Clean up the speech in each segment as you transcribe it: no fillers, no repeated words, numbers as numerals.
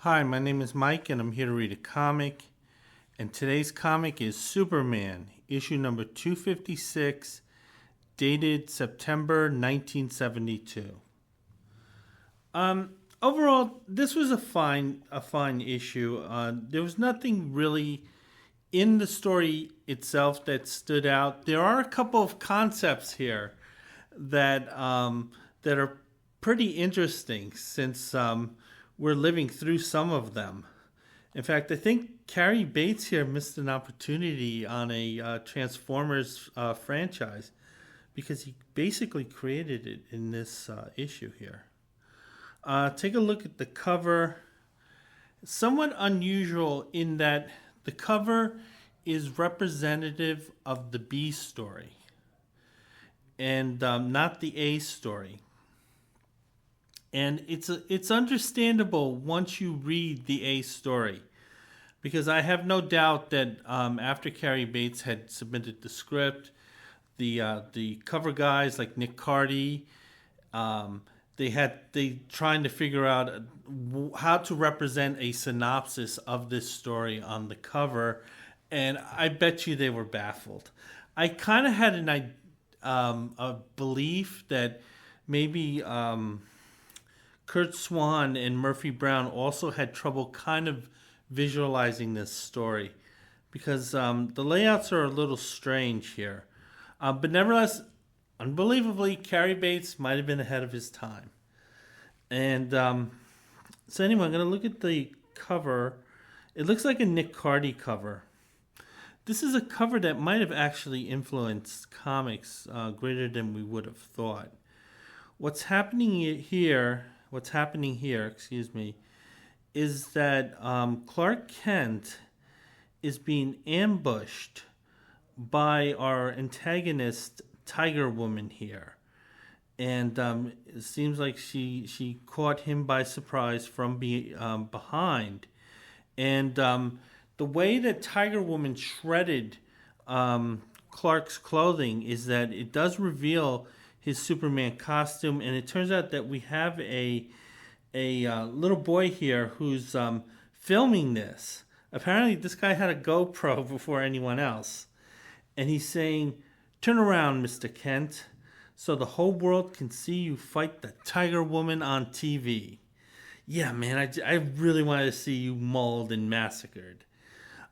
Hi, my name is Mike, and I'm here to read a comic. And today's comic is Superman, issue number 256, dated September 1972. Overall, this was a fine issue. There was nothing really in the story itself that stood out. There are a couple of concepts here that are pretty interesting since we're living through some of them. In fact, I think Cary Bates here missed an opportunity on a Transformers franchise because he basically created it in this issue here. Take a look at the cover. Somewhat unusual in that the cover is representative of the B story and not the A story. And it's understandable once you read the A story, because I have no doubt that after Cary Bates had submitted the script, the cover guys like Nick Cardy, they trying to figure out how to represent a synopsis of this story on the cover, and I bet you they were baffled. I kind of had a belief that maybe. Kurt Swan and Murphy Brown also had trouble kind of visualizing this story because the layouts are a little strange here. But nevertheless, unbelievably, Cary Bates might have been ahead of his time. And so anyway, I'm going to look at the cover. It looks like a Nick Cardy cover. This is a cover that might have actually influenced comics greater than we would have thought. What's happening here, is that Clark Kent is being ambushed by our antagonist, Tiger Woman here. And it seems like she caught him by surprise from behind. And the way that Tiger Woman shredded Clark's clothing is that it does reveal his Superman costume, and it turns out that we have a little boy here who's filming this. Apparently, this guy had a GoPro before anyone else, and he's saying, "Turn around, Mr. Kent, so the whole world can see you fight the Tiger Woman on TV." Yeah, man, I really wanted to see you mauled and massacred.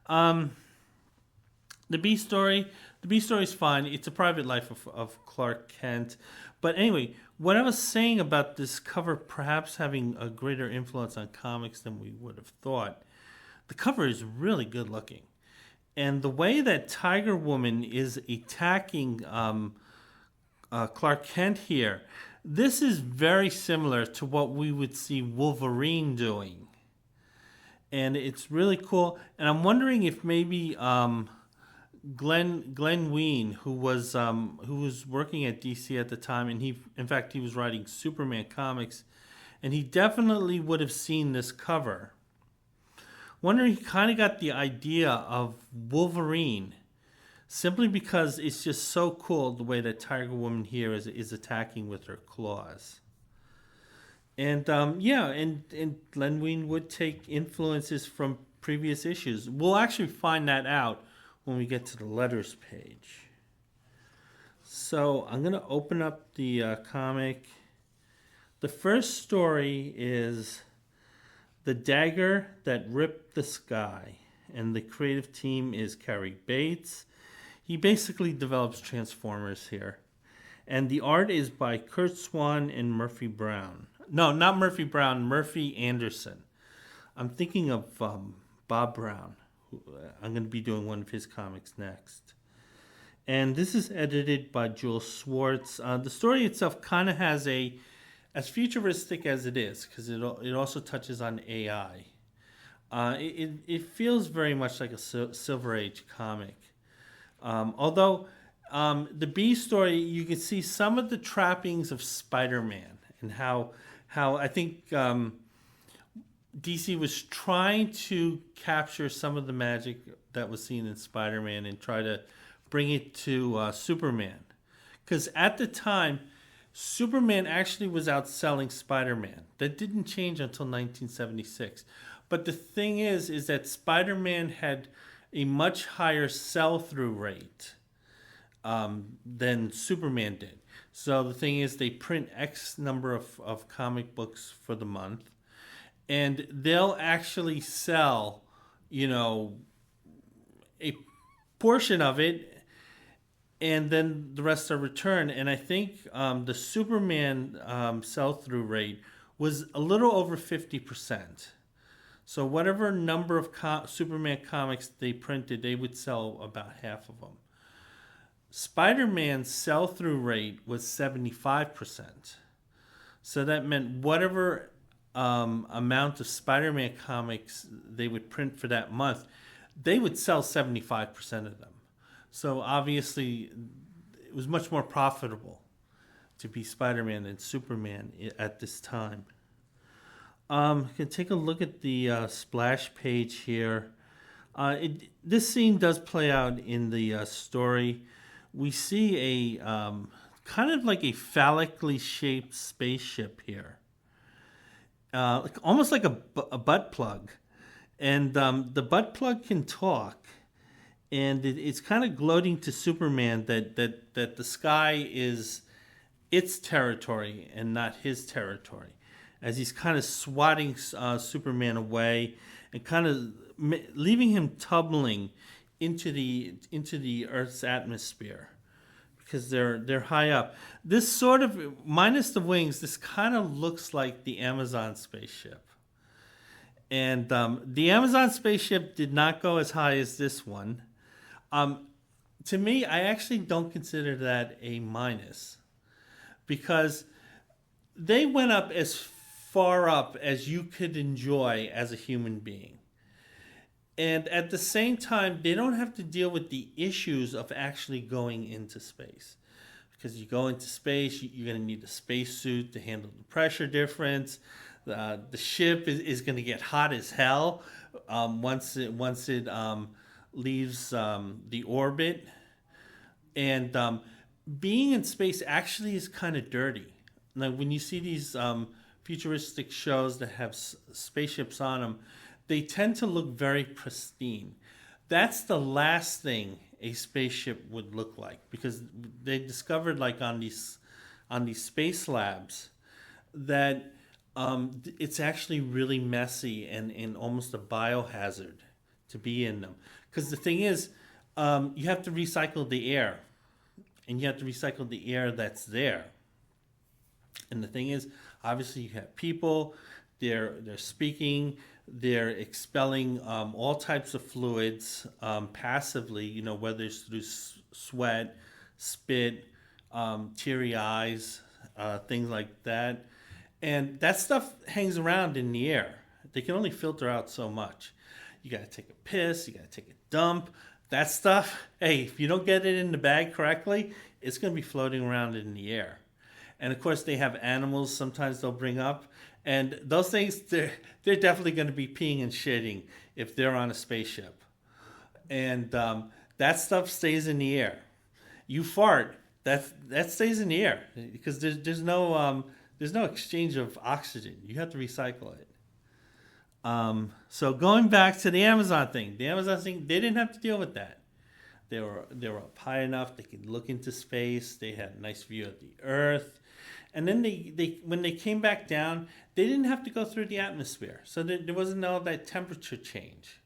The B story is fine. It's a private life of Clark Kent. But anyway, what I was saying about this cover perhaps having a greater influence on comics than we would have thought, the cover is really good looking. And the way that Tiger Woman is attacking Clark Kent here, this is very similar to what we would see Wolverine doing. And it's really cool. And I'm wondering if maybe Glenn Wein, who was working at DC at the time, and he was writing Superman comics, and he definitely would have seen this cover. Wondering he kind of got the idea of Wolverine simply because it's just so cool the way that Tiger Woman here is attacking with her claws. And and Glenn Wein would take influences from previous issues. We'll actually find that out when we get to the letters page. So I'm going to open up the comic. The first story is The Dagger That Ripped the Sky, and the creative team is Cary Bates. He basically develops Transformers here. And the art is by Kurt Swan and Murphy Brown. No, not Murphy Brown, Murphy Anderson. I'm thinking of Bob Brown. I'm going to be doing one of his comics next. And this is edited by Jules Swartz. The story itself kind of has as futuristic as it is, because it also touches on AI. It feels very much like a Silver Age comic. Although the B story, you can see some of the trappings of Spider-Man and how I think DC was trying to capture some of the magic that was seen in Spider-Man and try to bring it to Superman. Because at the time, Superman actually was outselling Spider-Man. That didn't change until 1976. But the thing is that Spider-Man had a much higher sell-through rate than Superman did. So the thing is, they print X number of comic books for the month, and they'll actually sell, a portion of it, and then the rest are returned. And I think the Superman sell-through rate was a little over 50%. So whatever number of Superman comics they printed, they would sell about half of them. Spider-Man's sell-through rate was 75%. So that meant whatever amount of Spider-Man comics they would print for that month, they would sell 75% of them. So obviously, it was much more profitable to be Spider-Man than Superman at this time. You can take a look at the splash page here. This scene does play out in the story. We see a kind of like a phallically shaped spaceship here, almost like a butt plug. And the butt plug can talk, and it's kind of gloating to Superman that the sky is its territory and not his territory, as he's kind of swatting Superman away and kind of leaving him tumbling into the Earth's atmosphere because they're high up. This sort of, minus the wings, this kind of looks like the Amazon spaceship. And the Amazon spaceship did not go as high as this one. To me, I actually don't consider that a minus, because they went up as far up as you could enjoy as a human being. And at the same time, they don't have to deal with the issues of actually going into space. Because you go into space, you're going to need a spacesuit to handle the pressure difference. The ship is going to get hot as hell once it leaves the orbit. And being in space actually is kind of dirty. Like when you see these futuristic shows that have spaceships on them, they tend to look very pristine. That's the last thing a spaceship would look like, because they discovered, like on these space labs, that it's actually really messy and almost a biohazard to be in them. Because the thing is, you have to recycle the air, and you have to recycle the air that's there. And the thing is, obviously, you have people. They're speaking. They're expelling all types of fluids passively. Whether it's through sweat, spit, teary eyes, things like that. And that stuff hangs around in the air. They can only filter out so much. You got to take a piss. You got to take a dump. That stuff, hey, if you don't get it in the bag correctly, it's going to be floating around in the air. And of course, they have animals sometimes they'll bring up. And those things, they're definitely going to be peeing and shitting if they're on a spaceship. And that stuff stays in the air. You fart, that stays in the air, because there's no exchange of oxygen. You have to recycle it. So going back to the Amazon thing, they didn't have to deal with that. They were up high enough they could look into space. They had a nice view of the Earth. And then they when they came back down, they didn't have to go through the atmosphere. So there wasn't all that temperature change.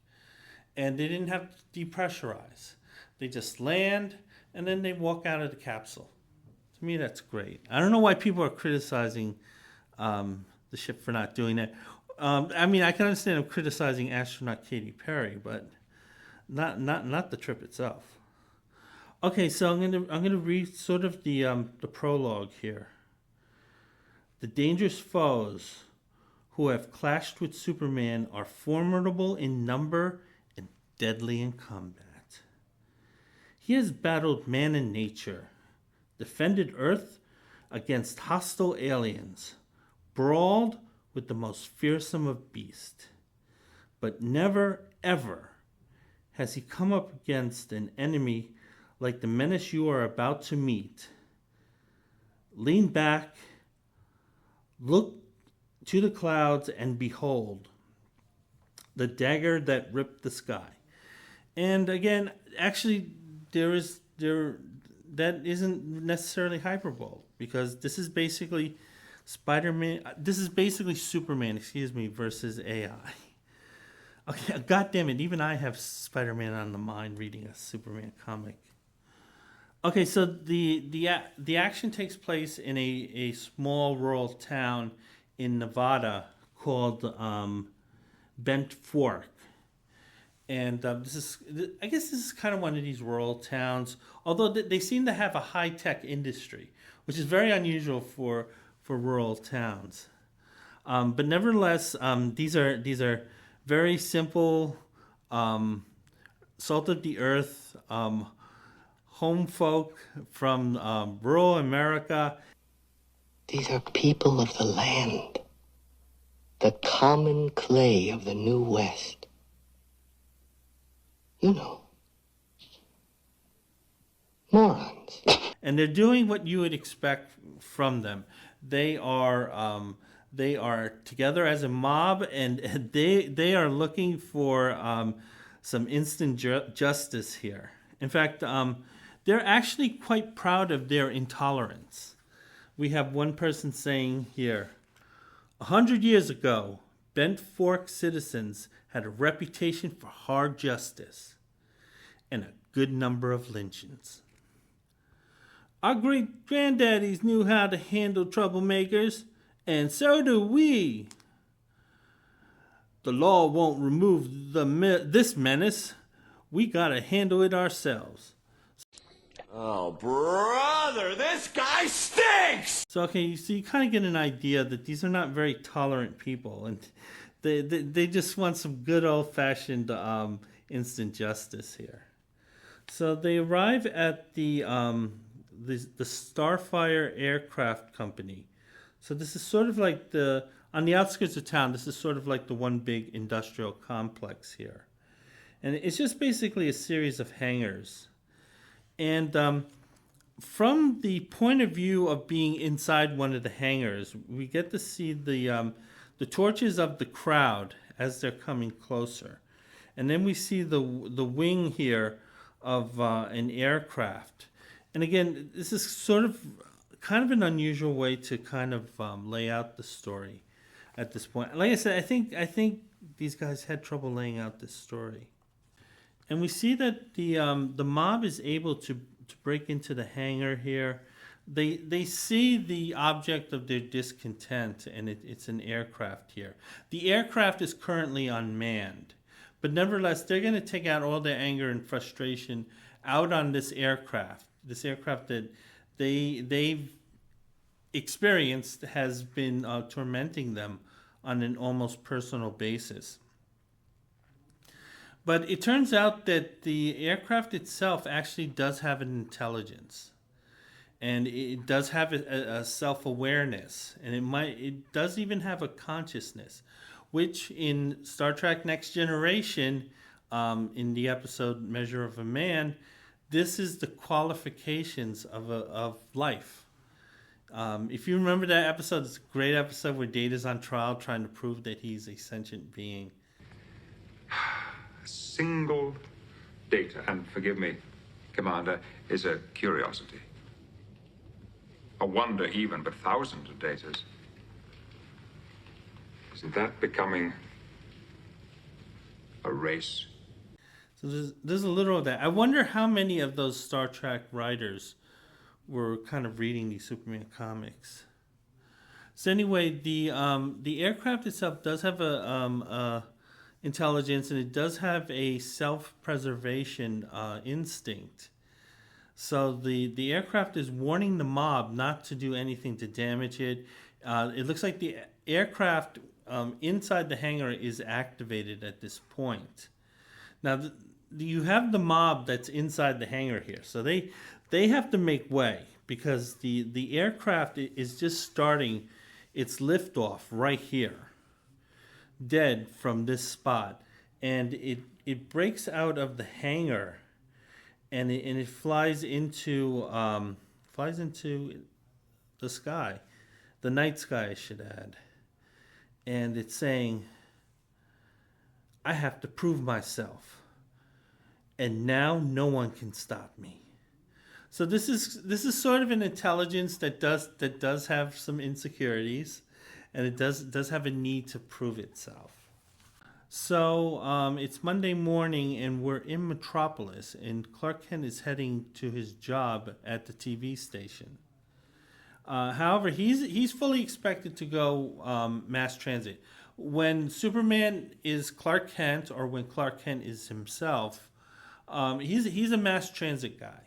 And they didn't have to depressurize. They just land, and then they walk out of the capsule. To me, that's great. I don't know why people are criticizing the ship for not doing that. I mean, I can understand them criticizing astronaut Katy Perry, but not the trip itself. Okay, so I'm gonna read sort of the prologue here. The dangerous foes who have clashed with Superman are formidable in number and deadly in combat. He has battled man and nature, defended Earth against hostile aliens, brawled with the most fearsome of beasts. But never, ever has he come up against an enemy like the menace you are about to meet. Lean back, look to the clouds, and behold, the dagger that ripped the sky. And again, actually, that isn't necessarily hyperbole, because this is basically Spider-Man. This is basically Superman, versus AI. Okay, God damn it! Even I have Spider-Man on the mind reading a Superman comic. Okay, so the action takes place in a small rural town in Nevada called Bent Fork, and I guess this is kind of one of these rural towns. Although they seem to have a high tech industry, which is very unusual for rural towns. But nevertheless, these are very simple, salt of the earth, home folk from rural America. These are people of the land, the common clay of the New West. You know, morons. And they're doing what you would expect from them. They are together as a mob, and they are looking for some instant justice here. In fact, they're actually quite proud of their intolerance. We have one person saying here, 100 years ago, Bent Fork citizens had a reputation for hard justice and a good number of lynchings. Our great granddaddies knew how to handle troublemakers, and so do we. The law won't remove this menace. We gotta handle it ourselves. Oh, brother, this guy stinks! So, okay, so you kind of get an idea that these are not very tolerant people, and they just want some good old-fashioned instant justice here. So they arrive at the Starfire Aircraft Company. So this is sort of like on the outskirts of town, this is sort of like the one big industrial complex here. And it's just basically a series of hangars. And from the point of view of being inside one of the hangars, we get to see the torches of the crowd as they're coming closer. And then we see the wing here of an aircraft. And again, this is sort of kind of an unusual way to kind of lay out the story at this point. Like I said, I think these guys had trouble laying out this story. And we see that the mob is able to break into the hangar here. They see the object of their discontent, and it's an aircraft here. The aircraft is currently unmanned, but nevertheless, they're going to take out all their anger and frustration out on this aircraft. This aircraft that they've experienced has been tormenting them on an almost personal basis. But it turns out that the aircraft itself actually does have an intelligence, and it does have a self-awareness, and it does even have a consciousness, which in Star Trek Next Generation, in the episode Measure of a Man, this is the qualifications of life. If you remember that episode, it's a great episode where Data's on trial trying to prove that he's a sentient being. Single data, and forgive me, Commander, is a curiosity. A wonder even, but thousands of datas. Isn't that becoming a race? So there's a little of that. I wonder how many of those Star Trek writers were kind of reading these Superman comics. So anyway, the aircraft itself does have a intelligence, and it does have a self-preservation instinct. So the aircraft is warning the mob not to do anything to damage it. It looks like the aircraft inside the hangar is activated at this point. Now you have the mob that's inside the hangar here, so they have to make way, because the aircraft is just starting its liftoff right here, dead from this spot, and it breaks out of the hangar, and it flies into the the sky, the night sky, I should add. And it's saying, I have to prove myself. And now no one can stop me. So this is sort of an intelligence that does have some insecurities, and it does have a need to prove itself. So it's Monday morning, and we're in Metropolis, and Clark Kent is heading to his job at the TV station. However, he's fully expected to go mass transit. When Superman is Clark Kent, or when Clark Kent is himself, he's a mass transit guy.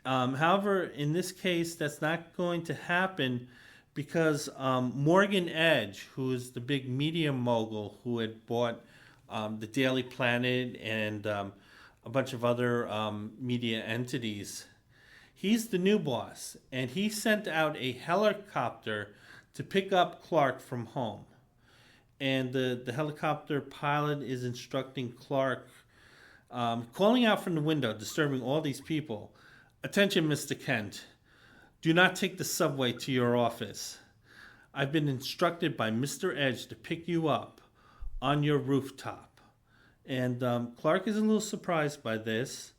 However, in this case, that's not going to happen because Morgan Edge, who is the big media mogul who had bought the Daily Planet and a bunch of other media entities, he's the new boss, and he sent out a helicopter to pick up Clark from home. And the helicopter pilot is instructing Clark, calling out from the window, disturbing all these people. Attention, Mr. Kent. Do not take the subway to your office. I've been instructed by Mr. Edge to pick you up on your rooftop. And Clark is a little surprised by this.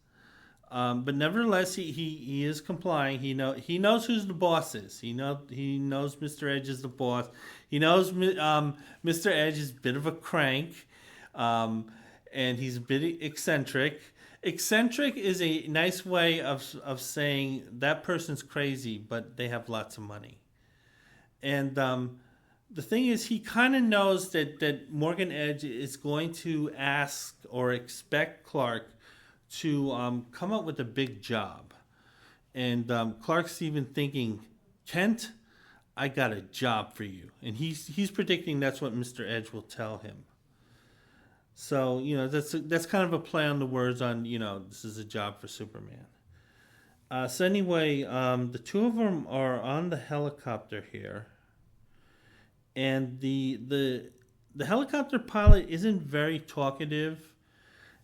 But nevertheless, he is complying. He knows who's the boss is. He knows Mr. Edge is the boss. He knows Mr. Edge is a bit of a crank, and he's a bit eccentric. Eccentric is a nice way of saying that person's crazy, but they have lots of money. And the thing is, he kind of knows that Morgan Edge is going to ask or expect Clark to come up with a big job. And Clark's even thinking, Kent, I got a job for you. And he's predicting that's what Mr. Edge will tell him. So, that's kind of a play on the words on, this is a job for Superman. So anyway, the two of them are on the helicopter here. And the helicopter pilot isn't very talkative.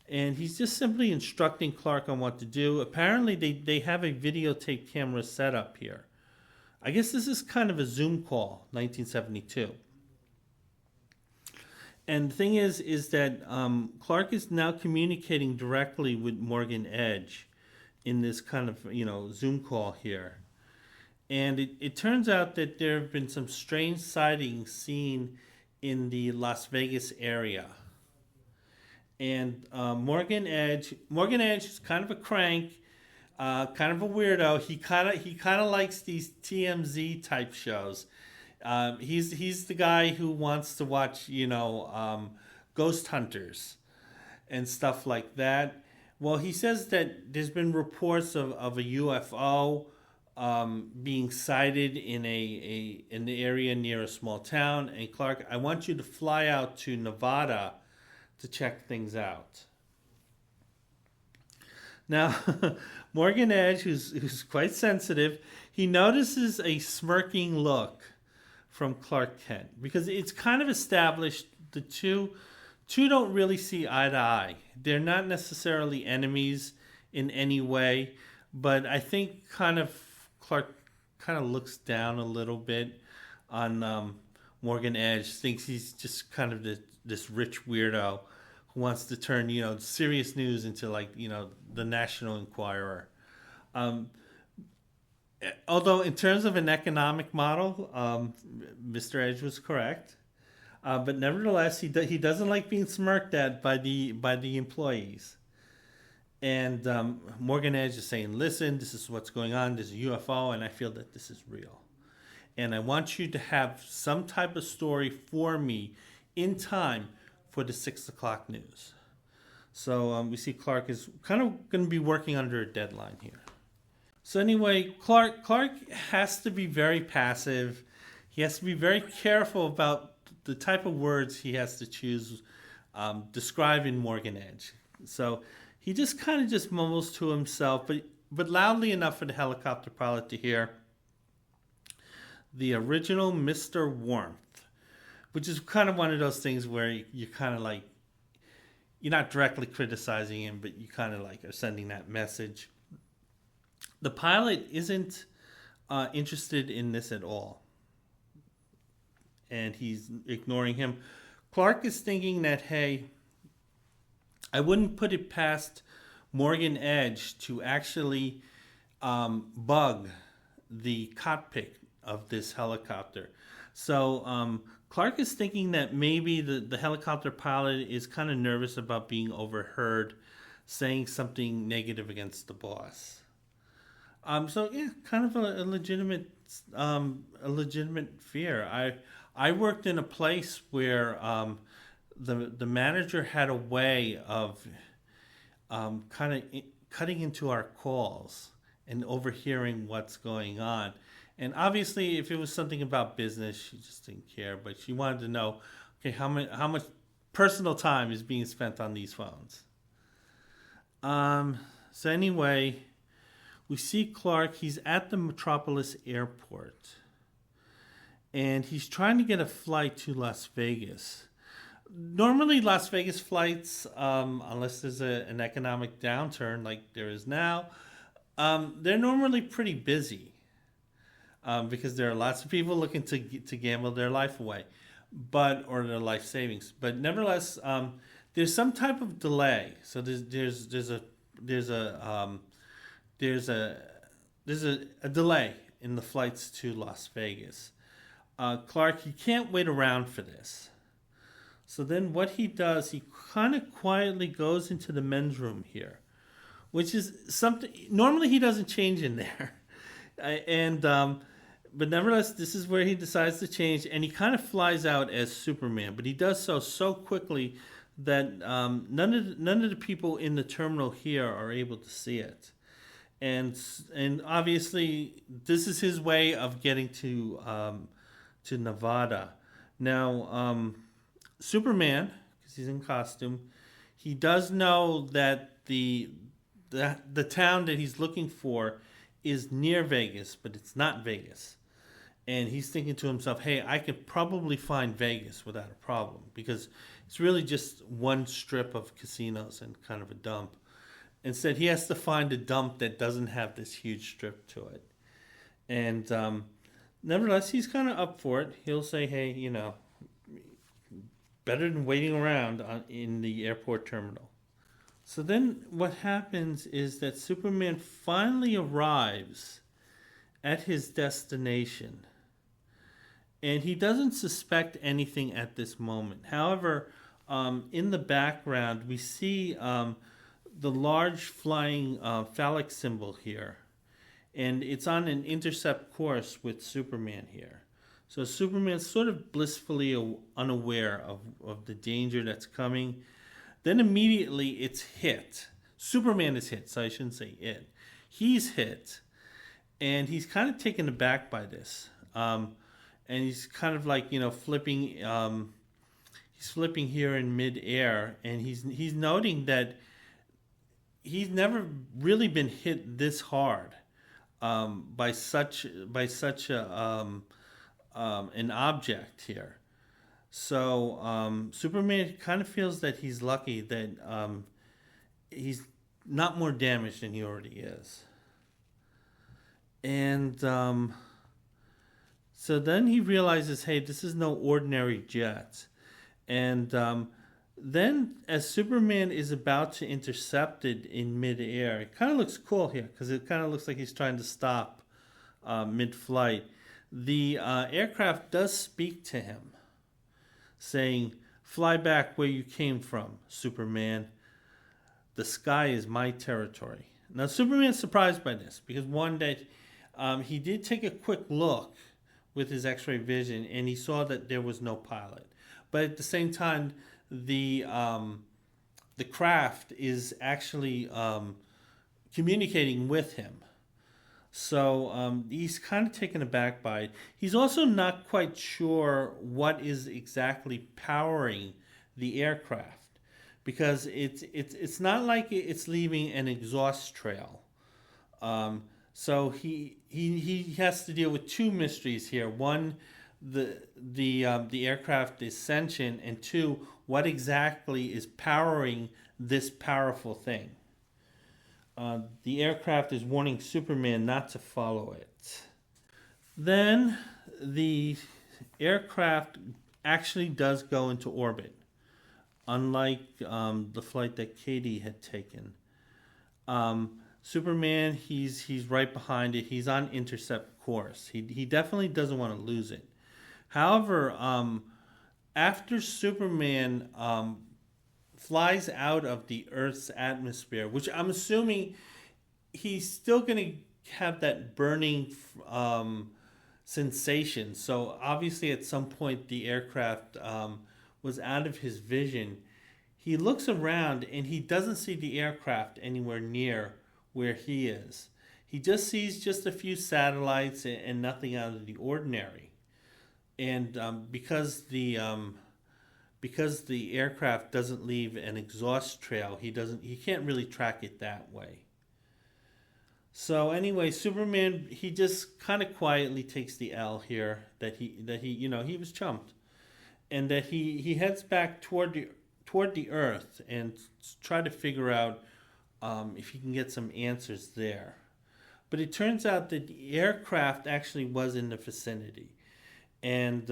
And he's just simply instructing Clark on what to do. Apparently, they have a videotape camera set up here. I guess this is kind of a Zoom call, 1972. And the thing is that Clark is now communicating directly with Morgan Edge in this kind of, Zoom call here. And it turns out that there have been some strange sightings seen in the Las Vegas area. And Morgan Edge is kind of a crank, kind of a weirdo. He kind of likes these TMZ type shows. He's the guy who wants to watch, Ghost Hunters and stuff like that. Well, he says that there's been reports of a UFO being sighted in the area near a small town. And Clark, I want you to fly out to Nevada to check things out. Now, Morgan Edge, who's quite sensitive, he notices a smirking look from Clark Kent, because it's kind of established the two don't really see eye to eye. They're not necessarily enemies in any way, but I think Clark kind of looks down a little bit on Morgan Edge, thinks he's just kind of this rich weirdo who wants to turn, serious news into the National Enquirer. Although in terms of an economic model, Mr. Edge was correct. But nevertheless, he doesn't like being smirked at by the employees. And Morgan Edge is saying, listen, this is what's going on. There's a UFO, and I feel that this is real. And I want you to have some type of story for me in time for the 6 o'clock news. So we see Clark is kind of going to be working under a deadline here. So anyway, Clark has to be very passive. He has to be very careful about the type of words he has to choose describing Morgan Edge. So he just kind of just mumbles to himself, but loudly enough for the helicopter pilot to hear the original Mr. Warmth, which is kind of one of those things where you kind of like, you're not directly criticizing him, but you kind of like are sending that message. The pilot isn't interested in this at all. And he's ignoring him. Clark is thinking that, hey, I wouldn't put it past Morgan Edge to actually bug the cockpit of this helicopter. So Clark is thinking that maybe the helicopter pilot is kind of nervous about being overheard saying something negative against the boss. So yeah, kind of a legitimate fear. I worked in a place where the manager had a way of kind of cutting into our calls and overhearing what's going on. And obviously, if it was something about business, she just didn't care. But she wanted to know, okay, how much personal time is being spent on these phones. So anyway, we see Clark. He's at the Metropolis Airport, and he's trying to get a flight to Las Vegas. Normally, Las Vegas flights, unless there's an economic downturn like there is now, they're normally pretty busy. Because there are lots of people looking to gamble their life away, or their life savings. But nevertheless, there's some type of delay. So there's a delay in the flights to Las Vegas. Clark, he can't wait around for this. So then what he does, he kind of quietly goes into the men's room here, which is something normally he doesn't change in there, but nevertheless, this is where he decides to change, and he kind of flies out as Superman. But he does so quickly that none of the people in the terminal here are able to see it, and obviously this is his way of getting to Nevada. Now, Superman, because he's in costume, he does know that the town that he's looking for is near Vegas, but it's not Vegas. And he's thinking to himself, hey, I could probably find Vegas without a problem, because it's really just one strip of casinos and kind of a dump. Instead, he has to find a dump that doesn't have this huge strip to it. And nevertheless, he's kind of up for it. He'll say, hey, better than waiting around in the airport terminal. So then what happens is that Superman finally arrives at his destination. And he doesn't suspect anything at this moment. However, in the background, we see the large flying phallic symbol here. And it's on an intercept course with Superman here. So Superman's sort of blissfully unaware of the danger that's coming. Then immediately it's hit. Superman is hit, so I shouldn't say it. He's hit. And he's kind of taken aback by this. And he's kind of like, flipping. He's flipping here in midair, and he's noting that he's never really been hit this hard by such an object here. So Superman kind of feels that he's lucky that he's not more damaged than he already is. And so then he realizes, hey, this is no ordinary jet. And then as Superman is about to intercept it in midair, it kind of looks cool here because it kind of looks like he's trying to stop mid-flight. The aircraft does speak to him, saying, fly back where you came from, Superman. The sky is my territory. Now, Superman's surprised by this because one day he did take a quick look with his X-ray vision, and he saw that there was no pilot. But at the same time, the craft is actually communicating with him. So he's kind of taken aback by it. He's also not quite sure what is exactly powering the aircraft, because it's not like it's leaving an exhaust trail. So he has to deal with two mysteries here. One, the aircraft is sentient, and two, what exactly is powering this powerful thing. The aircraft is warning Superman not to follow it. Then the aircraft actually does go into orbit, unlike the flight that Katie had taken. Superman, he's right behind it. He's on intercept course. He definitely doesn't want to lose it. However, after Superman flies out of the Earth's atmosphere, which I'm assuming he's still going to have that burning sensation. So obviously, at some point, the aircraft was out of his vision. He looks around and he doesn't see the aircraft anywhere near where he is. He just sees just a few satellites and nothing out of the ordinary. And because the aircraft doesn't leave an exhaust trail, he can't really track it that way. So anyway, Superman, he just kind of quietly takes the L here, that he was chumped, and that he heads back toward the Earth and try to figure out if he can get some answers there. But it turns out that the aircraft actually was in the vicinity. And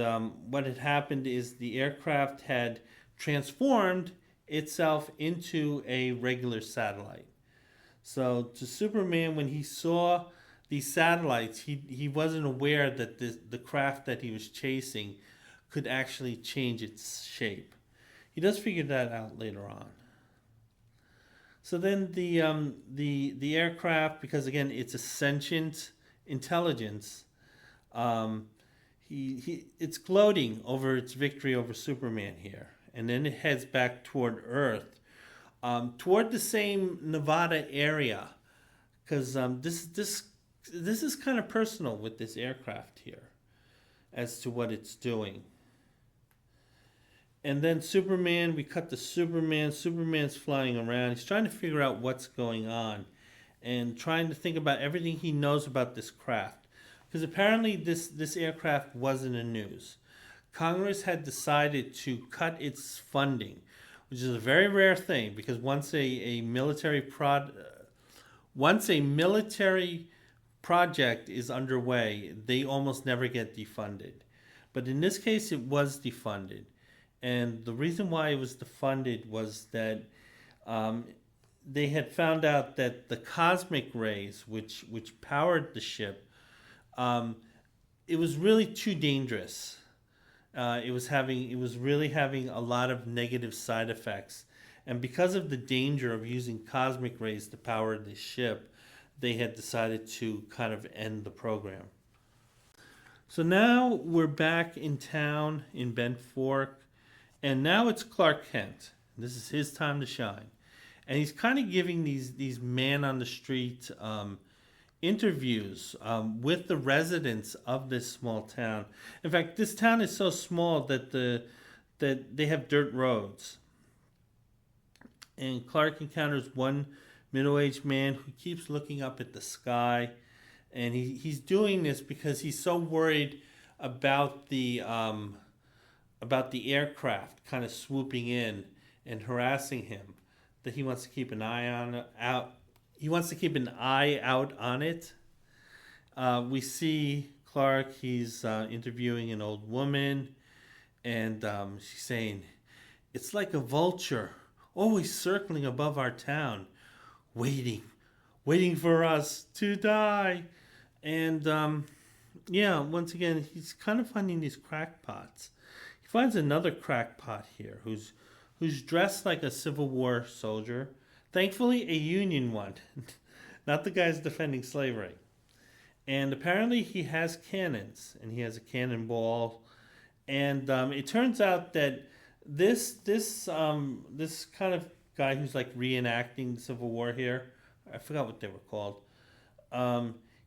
what had happened is the aircraft had transformed itself into a regular satellite. So to Superman, when he saw these satellites, he wasn't aware that the craft that he was chasing could actually change its shape. He does figure that out later on. So then the aircraft, because again it's a sentient intelligence, it's gloating over its victory over Superman here, and then it heads back toward Earth, toward the same Nevada area, because this is kind of personal with this aircraft here, as to what it's doing. And then Superman, we cut to Superman. Superman's flying around. He's trying to figure out what's going on, and trying to think about everything he knows about this craft. Because apparently this aircraft wasn't in news. Congress had decided to cut its funding, which is a very rare thing, because once a military project is underway, they almost never get defunded. But in this case, it was defunded. And the reason why it was defunded was that they had found out that the cosmic rays, which powered the ship, it was really too dangerous. It was really having a lot of negative side effects, and because of the danger of using cosmic rays to power this ship, they had decided to kind of end the program. So now we're back in town in Bent Fork, and now it's Clark Kent. This is his time to shine, and he's kind of giving these man on the street interviews with the residents of this small town. In fact, this town is so small that they have dirt roads. And Clark encounters one middle-aged man who keeps looking up at the sky, and he's doing this because he's so worried about the aircraft kind of swooping in and harassing him that he wants to keep an eye out. He wants to keep an eye out on it. We see Clark, he's interviewing an old woman, and she's saying, "It's like a vulture, always circling above our town, waiting for us to die." And once again, he's kind of finding these crackpots. He finds another crackpot here who's dressed like a Civil War soldier. Thankfully, a Union one, not the guys defending slavery. And apparently he has cannons, and he has a cannonball. And it turns out that this kind of guy who's like reenacting the Civil War here, I forgot what they were called,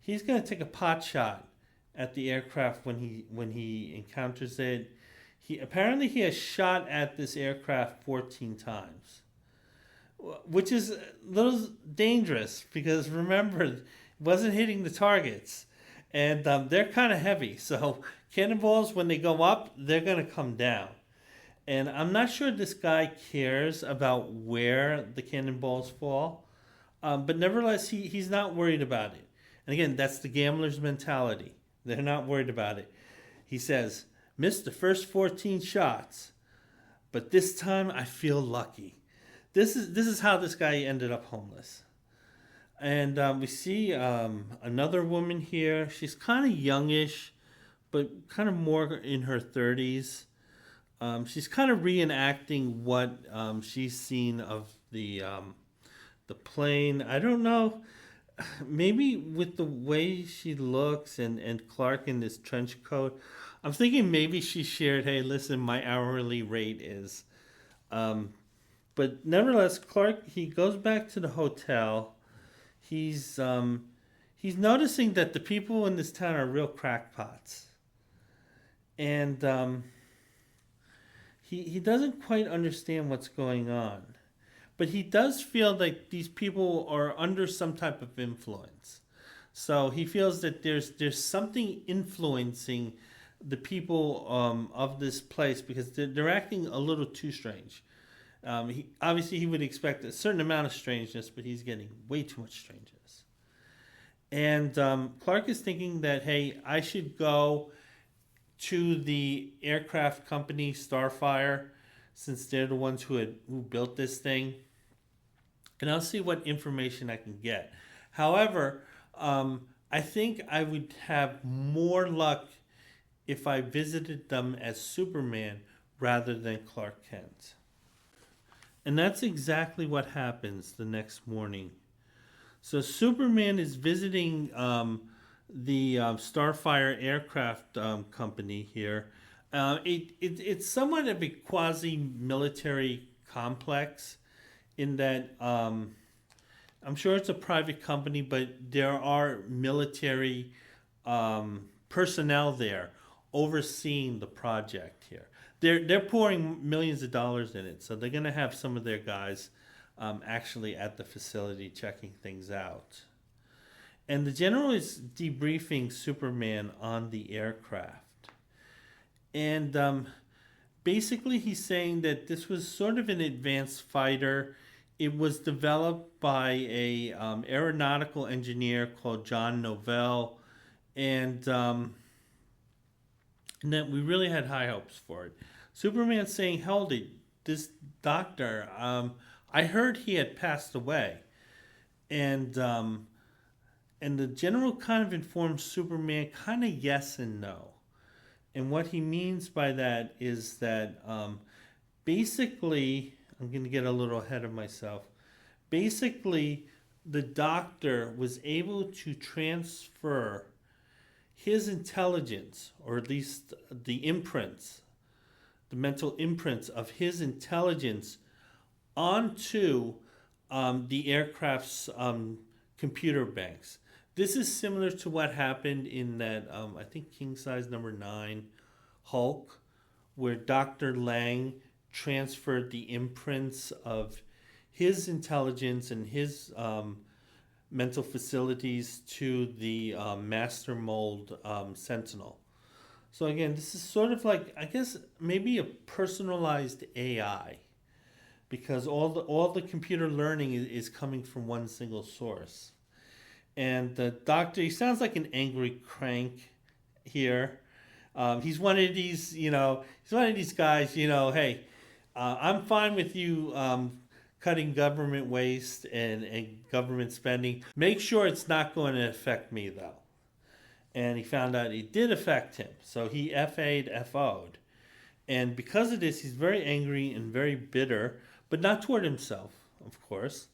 he's going to take a pot shot at the aircraft when he encounters it. He has shot at this aircraft 14 times. Which is a little dangerous because remember, it wasn't hitting the targets, and they're kind of heavy. So cannonballs, when they go up, they're going to come down. And I'm not sure this guy cares about where the cannonballs fall, but nevertheless, he's not worried about it. And again, that's the gambler's mentality. They're not worried about it. He says, missed the first 14 shots, but this time I feel lucky. This is how this guy ended up homeless. And we see another woman here. She's kind of youngish, but kind of more in her 30s. She's kind of reenacting what she's seen of the plane. I don't know. Maybe with the way she looks and Clark in this trench coat, I'm thinking maybe she shared, hey, listen, my hourly rate is. But nevertheless, Clark, he goes back to the hotel. He's noticing that the people in this town are real crackpots. And he doesn't quite understand what's going on. But he does feel like these people are under some type of influence. So he feels that there's something influencing the people of this place because they're acting a little too strange. Obviously, he would expect a certain amount of strangeness, but he's getting way too much strangeness. And Clark is thinking that, hey, I should go to the aircraft company Starfire, since they're the ones who built this thing, and I'll see what information I can get. However, I think I would have more luck if I visited them as Superman rather than Clark Kent. And that's exactly what happens the next morning. So Superman is visiting the Starfire aircraft company here. It's somewhat of a quasi-military complex in that I'm sure it's a private company, but there are military personnel there overseeing the project here. They're pouring millions of dollars in it, so they're going to have some of their guys actually at the facility checking things out. And the general is debriefing Superman on the aircraft. And basically he's saying that this was sort of an advanced fighter. It was developed by a aeronautical engineer called John Novell. And that we really had high hopes for it. Superman's saying, hold it, this doctor, I heard he had passed away. And the general kind of informs Superman kind of yes and no. And what he means by that is that basically, I'm going to get a little ahead of myself. Basically, the doctor was able to transfer his intelligence, or at least the imprints, the mental imprints of his intelligence onto the aircraft's computer banks. This is similar to what happened in that, I think, King Size number 9 Hulk, where Dr. Lang transferred the imprints of his intelligence and his mental facilities to the master mold Sentinel. So again, this is sort of like, I guess, maybe a personalized AI, because all the computer learning is coming from one single source. And the doctor, he sounds like an angry crank here. He's one of these, guys, hey, I'm fine with you cutting government waste and government spending. Make sure it's not going to affect me, though. And he found out it did affect him. So he FO'd. And because of this, he's very angry and very bitter, but not toward himself, of course.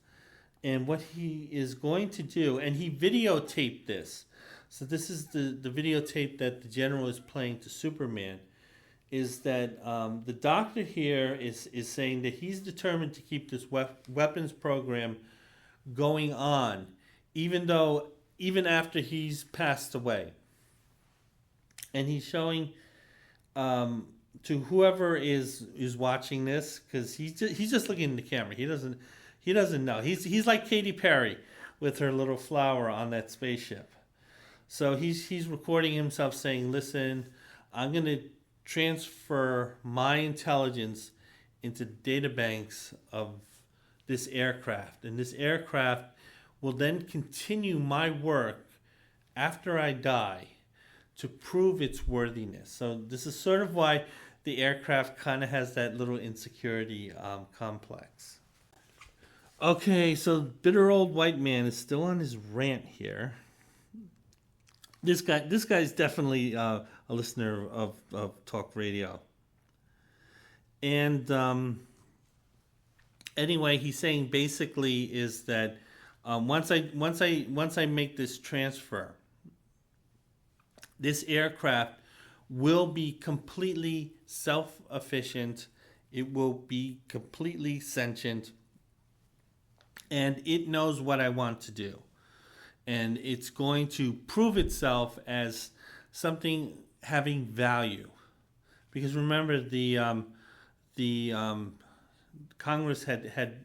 And what he is going to do, and he videotaped this. So this is the videotape that the general is playing to Superman, is that the doctor here is saying that he's determined to keep this weapons program going on, even after he's passed away. And he's showing to whoever is watching this, because he's just looking in the camera. He doesn't know. He's like Katy Perry with her little flower on that spaceship. So he's recording himself saying, listen, I'm going to transfer my intelligence into data banks of this aircraft. And this aircraft will then continue my work after I die to prove its worthiness. So this is sort of why the aircraft kind of has that little insecurity complex. Okay, so bitter old white man is still on his rant here. This guy's definitely a listener of talk radio. And anyway, he's saying basically is that once I make this transfer, this aircraft will be completely self-efficient. It will be completely sentient, and it knows what I want to do, and it's going to prove itself as something having value. Because remember, the Congress had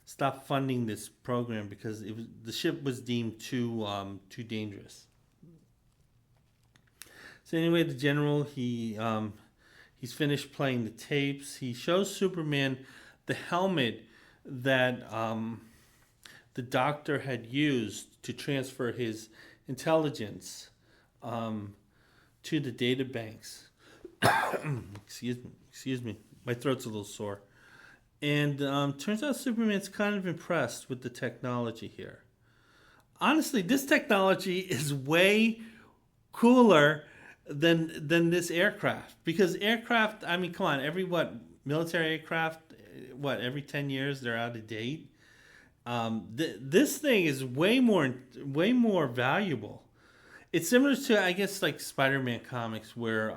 stopped funding this program because the ship was deemed too dangerous. So anyway, the general he's finished playing the tapes. He shows Superman the helmet that the doctor had used to transfer his intelligence to the data banks. Excuse me. My throat's a little sore. And turns out Superman's kind of impressed with the technology here. Honestly, this technology is way cooler than this aircraft. Because aircraft, I mean, come on, military aircraft, every 10 years they're out of date. This thing is way more valuable. It's similar to, I guess, like Spider-Man comics where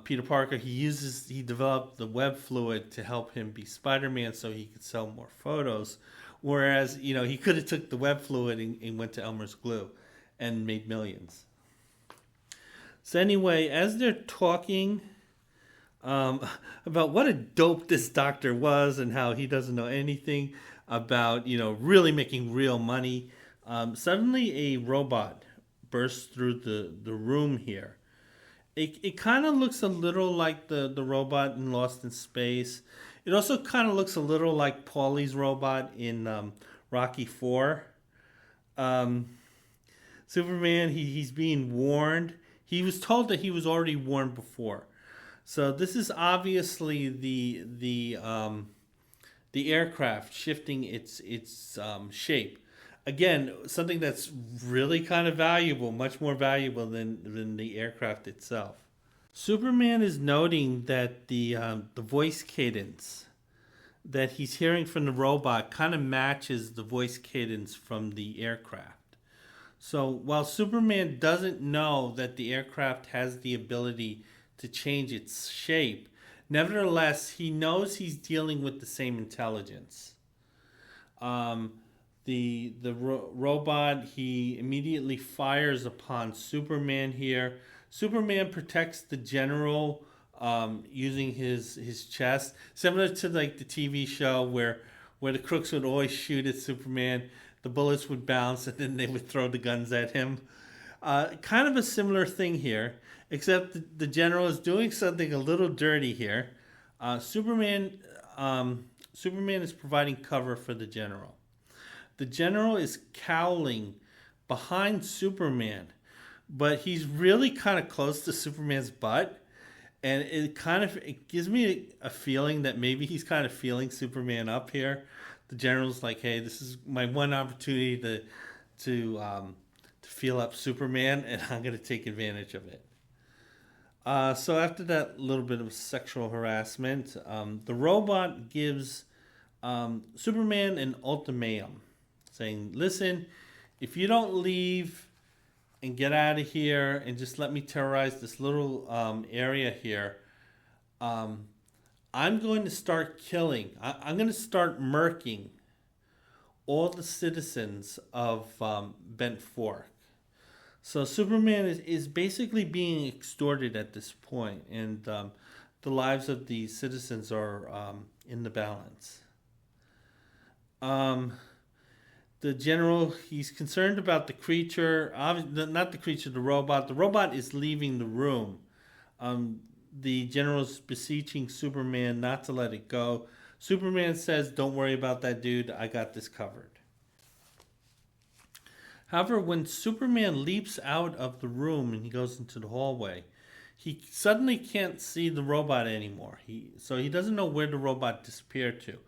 Peter Parker, he developed the web fluid to help him be Spider-Man so he could sell more photos. Whereas, he could have took the web fluid and went to Elmer's glue and made millions. So anyway, as they're talking about what a dope this doctor was and how he doesn't know anything about, really making real money, suddenly a robot bursts through the room here. It kind of looks a little like the robot in Lost in Space. It also kind of looks a little like Paulie's robot in Rocky IV. Superman, he's being warned. He was told that he was already warned before. So this is obviously the aircraft shifting its shape. Again, something that's really kind of valuable, much more valuable than the aircraft itself. Superman is noting that the voice cadence that he's hearing from the robot kind of matches the voice cadence from the aircraft. So while Superman doesn't know that the aircraft has the ability to change its shape, nevertheless, he knows he's dealing with the same intelligence. The robot, he immediately fires upon Superman here. Superman protects the general using his chest, similar to like the TV show where the crooks would always shoot at Superman. The bullets would bounce and then they would throw the guns at him. Kind of a similar thing here, except the general is doing something a little dirty here. Superman is providing cover for the general. The general is cowling behind Superman, but he's really kind of close to Superman's butt, and it gives me a feeling that maybe he's kind of feeling Superman up here. The general's like, hey, this is my one opportunity to feel up Superman, and I'm going to take advantage of it. So after that little bit of sexual harassment, the robot gives Superman an ultimatum, saying, listen, if you don't leave and get out of here and just let me terrorize this little area here, I'm going to start killing. I'm going to start murking all the citizens of Bent Fork. So Superman is basically being extorted at this point, and the lives of the citizens are in the balance. The general, he's concerned about the creature, not the creature, the robot. The robot is leaving the room. The general's beseeching Superman not to let it go. Superman says, don't worry about that dude, I got this covered. However, when Superman leaps out of the room and he goes into the hallway, he suddenly can't see the robot anymore. So he doesn't know where the robot disappeared to.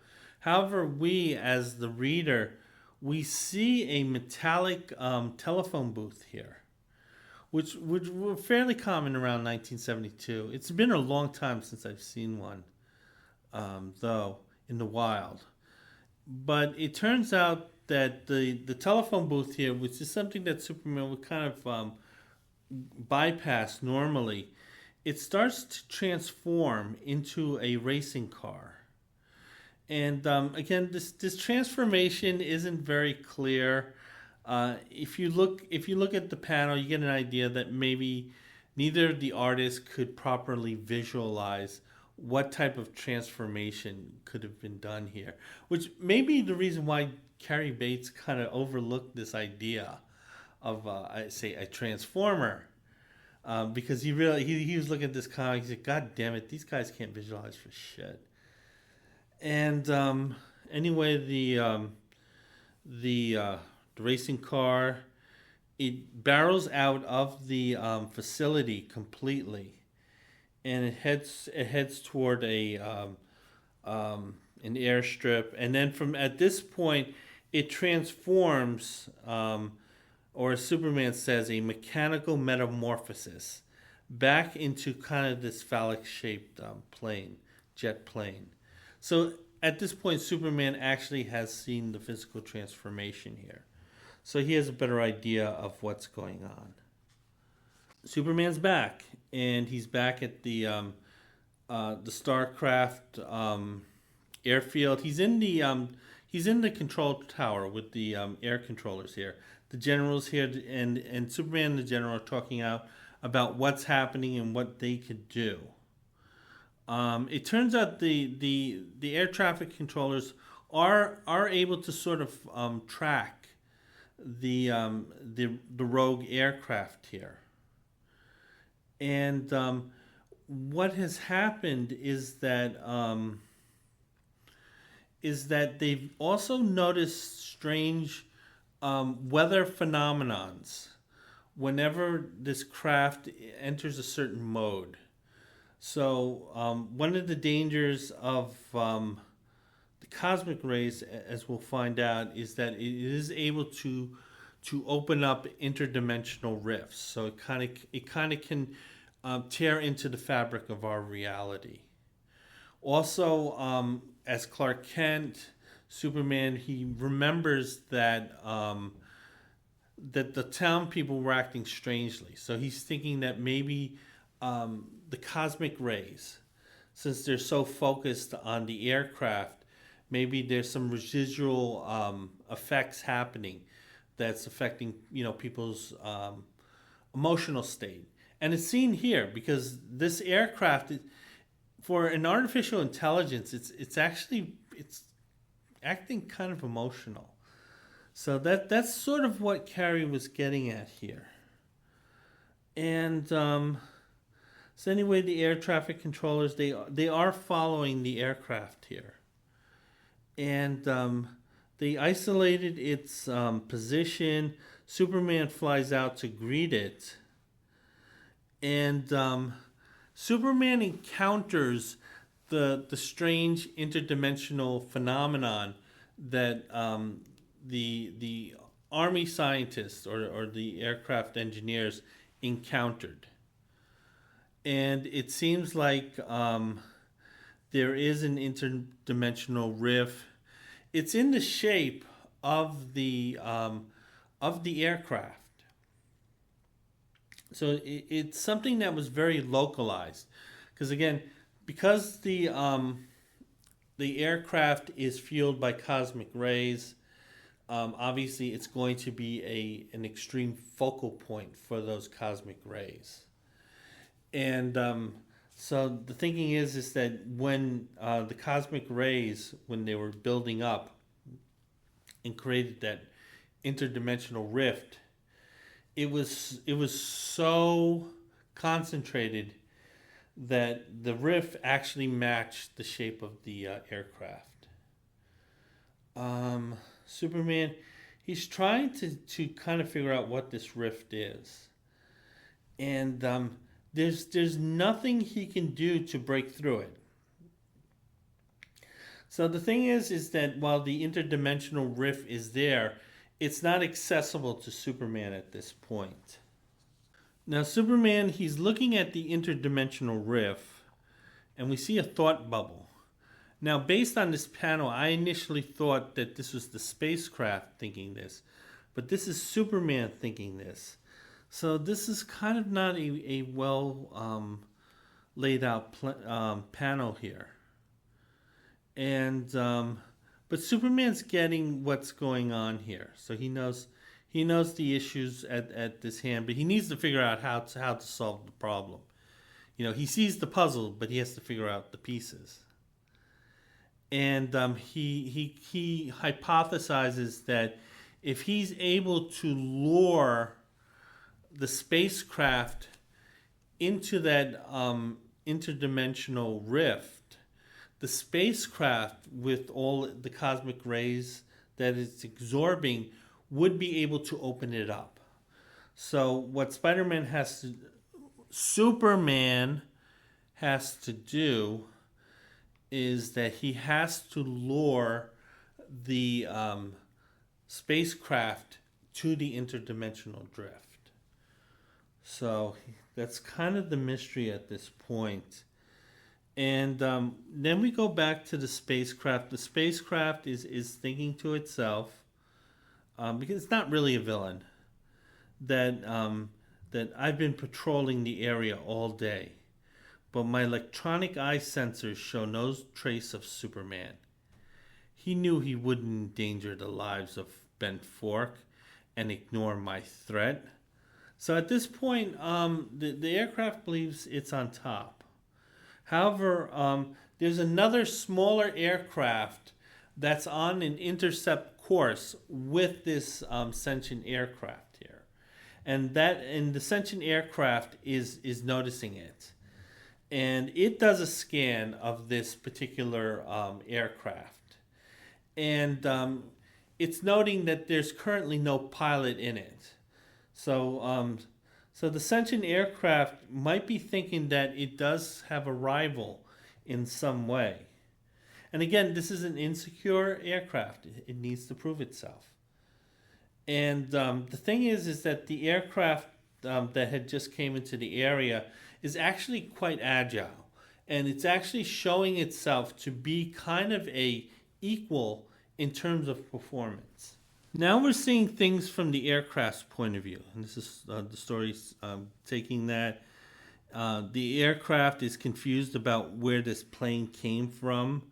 However, we as the reader, we see a metallic telephone booth here, which were fairly common around 1972. It's been a long time since I've seen one, though, in the wild. But it turns out that the telephone booth here, which is something that Superman would kind of bypass normally, it starts to transform into a racing car. And again, this transformation isn't very clear. If you look at the panel, you get an idea that maybe neither of the artists could properly visualize what type of transformation could have been done here, which may be the reason why Cary Bates kind of overlooked this idea of, I say, a transformer, because he was looking at this comic. He said, "God damn it, these guys can't visualize for shit." And anyway, the racing car, it barrels out of the facility completely, and it heads toward an airstrip, and then at this point, it transforms, or as Superman says, a mechanical metamorphosis back into kind of this phallic-shaped jet plane. So at this point, Superman actually has seen the physical transformation here. So he has a better idea of what's going on. Superman's back, and he's back at the Starcraft airfield. He's in the control tower with the air controllers here. The general's here, and Superman and the general are talking out about what's happening and what they could do. It turns out the air traffic controllers are able to sort of track the rogue aircraft here, and what has happened is that they've also noticed strange weather phenomenons whenever this craft enters a certain mode. So one of the dangers of the cosmic rays, as we'll find out, is that it is able to open up interdimensional rifts. So it kind of can tear into the fabric of our reality. Also, as Clark Kent, Superman, he remembers that that the town people were acting strangely. So he's thinking that maybe the cosmic rays, since they're so focused on the aircraft, maybe there's some residual effects happening that's affecting people's emotional state. And it's seen here because this aircraft, for an artificial intelligence, it's acting kind of emotional. So that's sort of what Cary was getting at here. And so anyway, the air traffic controllers, they are following the aircraft here. And they isolated its position. Superman flies out to greet it. And Superman encounters the strange interdimensional phenomenon that the army scientists or the aircraft engineers encountered. And it seems like there is an interdimensional rift. It's in the shape of the aircraft. So it's something that was very localized, because the aircraft is fueled by cosmic rays. Obviously, it's going to be an extreme focal point for those cosmic rays. And so the thinking is that when the cosmic rays, when they were building up and created that interdimensional rift, it was so concentrated that the rift actually matched the shape of the aircraft. Superman, He's trying to kind of figure out what this rift is. And there's nothing he can do to break through it. So the thing is that while the interdimensional rift is there, it's not accessible to Superman at this point. Now Superman, he's looking at the interdimensional rift, and we see a thought bubble. Now, based on this panel, I initially thought that this was the spacecraft thinking this, but this is Superman thinking this. So this is kind of not a well laid out panel here. And but Superman's getting what's going on here, so he knows the issues at this hand, but he needs to figure out how to solve the problem. You know, he sees the puzzle, but he has to figure out the pieces. And he hypothesizes that if he's able to lure the spacecraft into that interdimensional rift, the spacecraft, with all the cosmic rays that it's absorbing, would be able to open it up. So what Superman has to do is that he has to lure the spacecraft to the interdimensional drift. So that's kind of the mystery at this point. And then we go back to the spacecraft. The spacecraft is thinking to itself, because it's not really a villain, that I've been patrolling the area all day, but my electronic eye sensors show no trace of Superman. He knew he wouldn't endanger the lives of Ben Fork and ignore my threat. So at this point, the aircraft believes it's on top. However, there's another smaller aircraft that's on an intercept course with this sentient aircraft here. And the sentient aircraft is noticing it. And it does a scan of this particular aircraft. And it's noting that there's currently no pilot in it. So the sentient aircraft might be thinking that it does have a rival in some way. And again, this is an insecure aircraft. It needs to prove itself. And the thing is that the aircraft that had just came into the area is actually quite agile. And it's actually showing itself to be kind of a equal in terms of performance. Now we're seeing things from the aircraft's point of view. And this is the story taking that. The aircraft is confused about where this plane came from.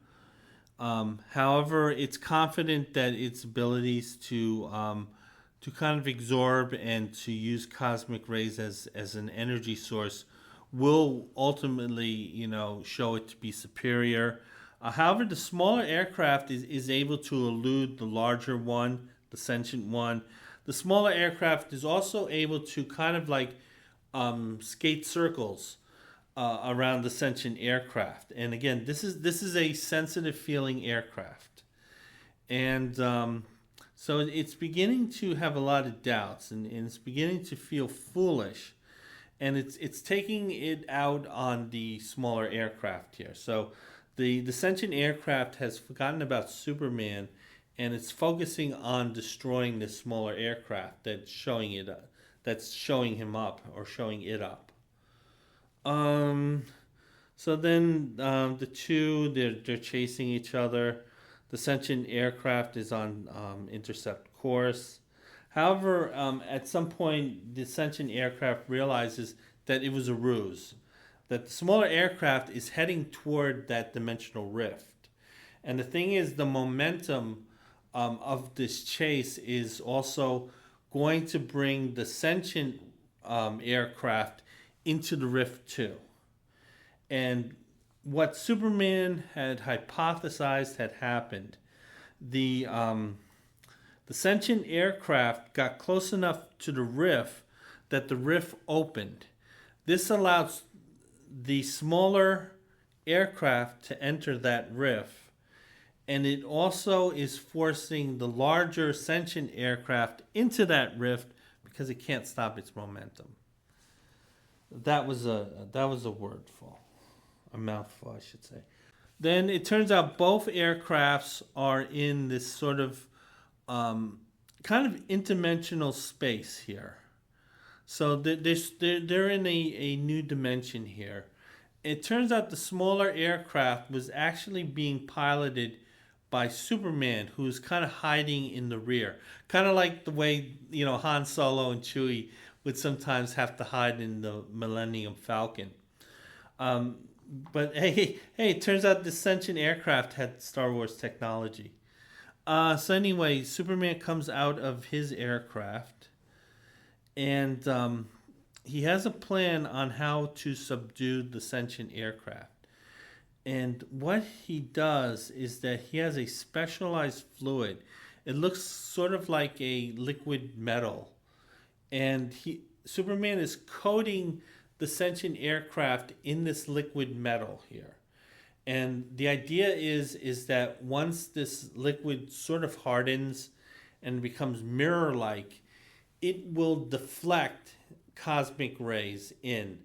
However, it's confident that its abilities to kind of absorb and to use cosmic rays as an energy source will ultimately, show it to be superior. However, the smaller aircraft is able to elude the larger one, the sentient one. The smaller aircraft is also able to kind of like skate circles around the sentient aircraft. And again, this is a sensitive feeling aircraft. And so it's beginning to have a lot of doubts, and it's beginning to feel foolish. And it's taking it out on the smaller aircraft here. So the sentient aircraft has forgotten about Superman, and it's focusing on destroying this smaller aircraft that's showing it up, that's showing him up or showing it up. So then the two they're chasing each other. The sentient aircraft is on intercept course. However, at some point, the sentient aircraft realizes that it was a ruse, that the smaller aircraft is heading toward that dimensional rift. And the thing is, the momentum of this chase is also going to bring the sentient aircraft into the rift too. And what Superman had hypothesized had happened, the sentient aircraft got close enough to the rift that the rift opened. This allows the smaller aircraft to enter that rift, and it also is forcing the larger sentient aircraft into that rift because it can't stop its momentum. That was a wordful, a mouthful, I should say. Then it turns out both aircrafts are in this sort of kind of interdimensional space here. So they're in a new dimension here. It turns out the smaller aircraft was actually being piloted by Superman, who's kind of hiding in the rear. Kind of like the way, Han Solo and Chewie would sometimes have to hide in the Millennium Falcon. But hey, it turns out this sentient aircraft had Star Wars technology. So anyway, Superman comes out of his aircraft, and he has a plan on how to subdue the sentient aircraft. And what he does is that he has a specialized fluid. It looks sort of like a liquid metal, and Superman is coating the sentient aircraft in this liquid metal here. And the idea is that once this liquid sort of hardens and becomes mirror-like, it will deflect cosmic rays in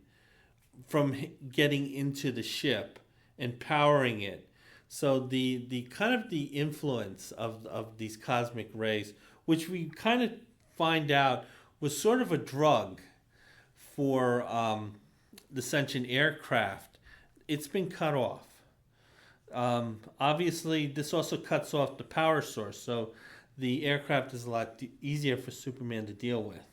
from getting into the ship and powering it. So the kind of the influence of these cosmic rays, which we kind of find out was sort of a drug for the sentient aircraft, it's been cut off. Obviously, this also cuts off the power source, so the aircraft is a lot easier for Superman to deal with.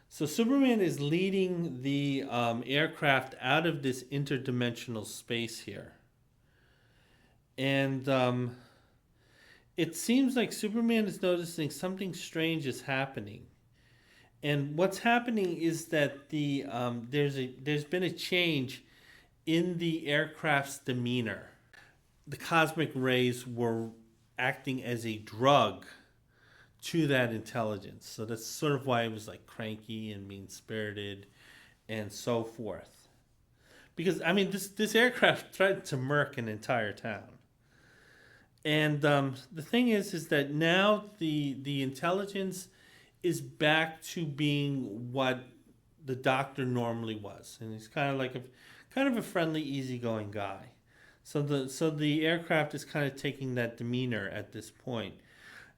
So Superman is leading the aircraft out of this interdimensional space here. And it seems like Superman is noticing something strange is happening. And what's happening is that there's been a change in the aircraft's demeanor. The cosmic rays were acting as a drug to that intelligence. So that's sort of why it was like cranky and mean-spirited and so forth. Because, I mean, this aircraft threatened to murk an entire town. And the thing is that now the intelligence is back to being what the Doctor normally was. And he's kind of a friendly, easygoing guy. So the aircraft is kind of taking that demeanor at this point.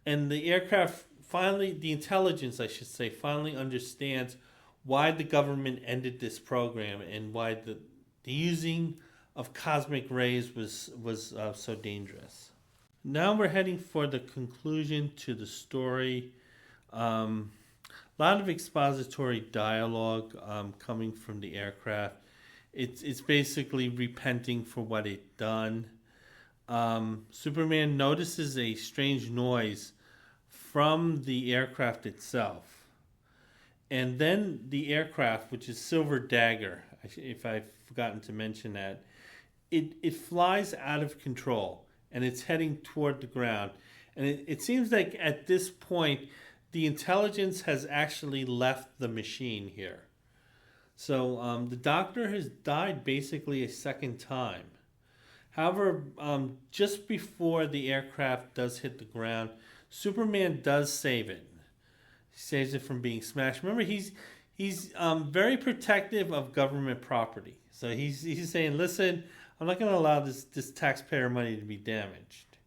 And the aircraft the intelligence, I should say, finally understands why the government ended this program and why the using of cosmic rays was so dangerous. Now we're heading for the conclusion to the story. A lot of expository dialogue coming from the aircraft. It's basically repenting for what it done. Superman notices a strange noise from the aircraft itself. And then the aircraft, which is Silver Dagger, if I've forgotten to mention that, it flies out of control and it's heading toward the ground. And it seems like at this point, the intelligence has actually left the machine here. So the Doctor has died basically a second time. However, just before the aircraft does hit the ground, Superman does save it. He saves it from being smashed. Remember, he's very protective of government property. So he's saying, listen, I'm not going to allow this taxpayer money to be damaged.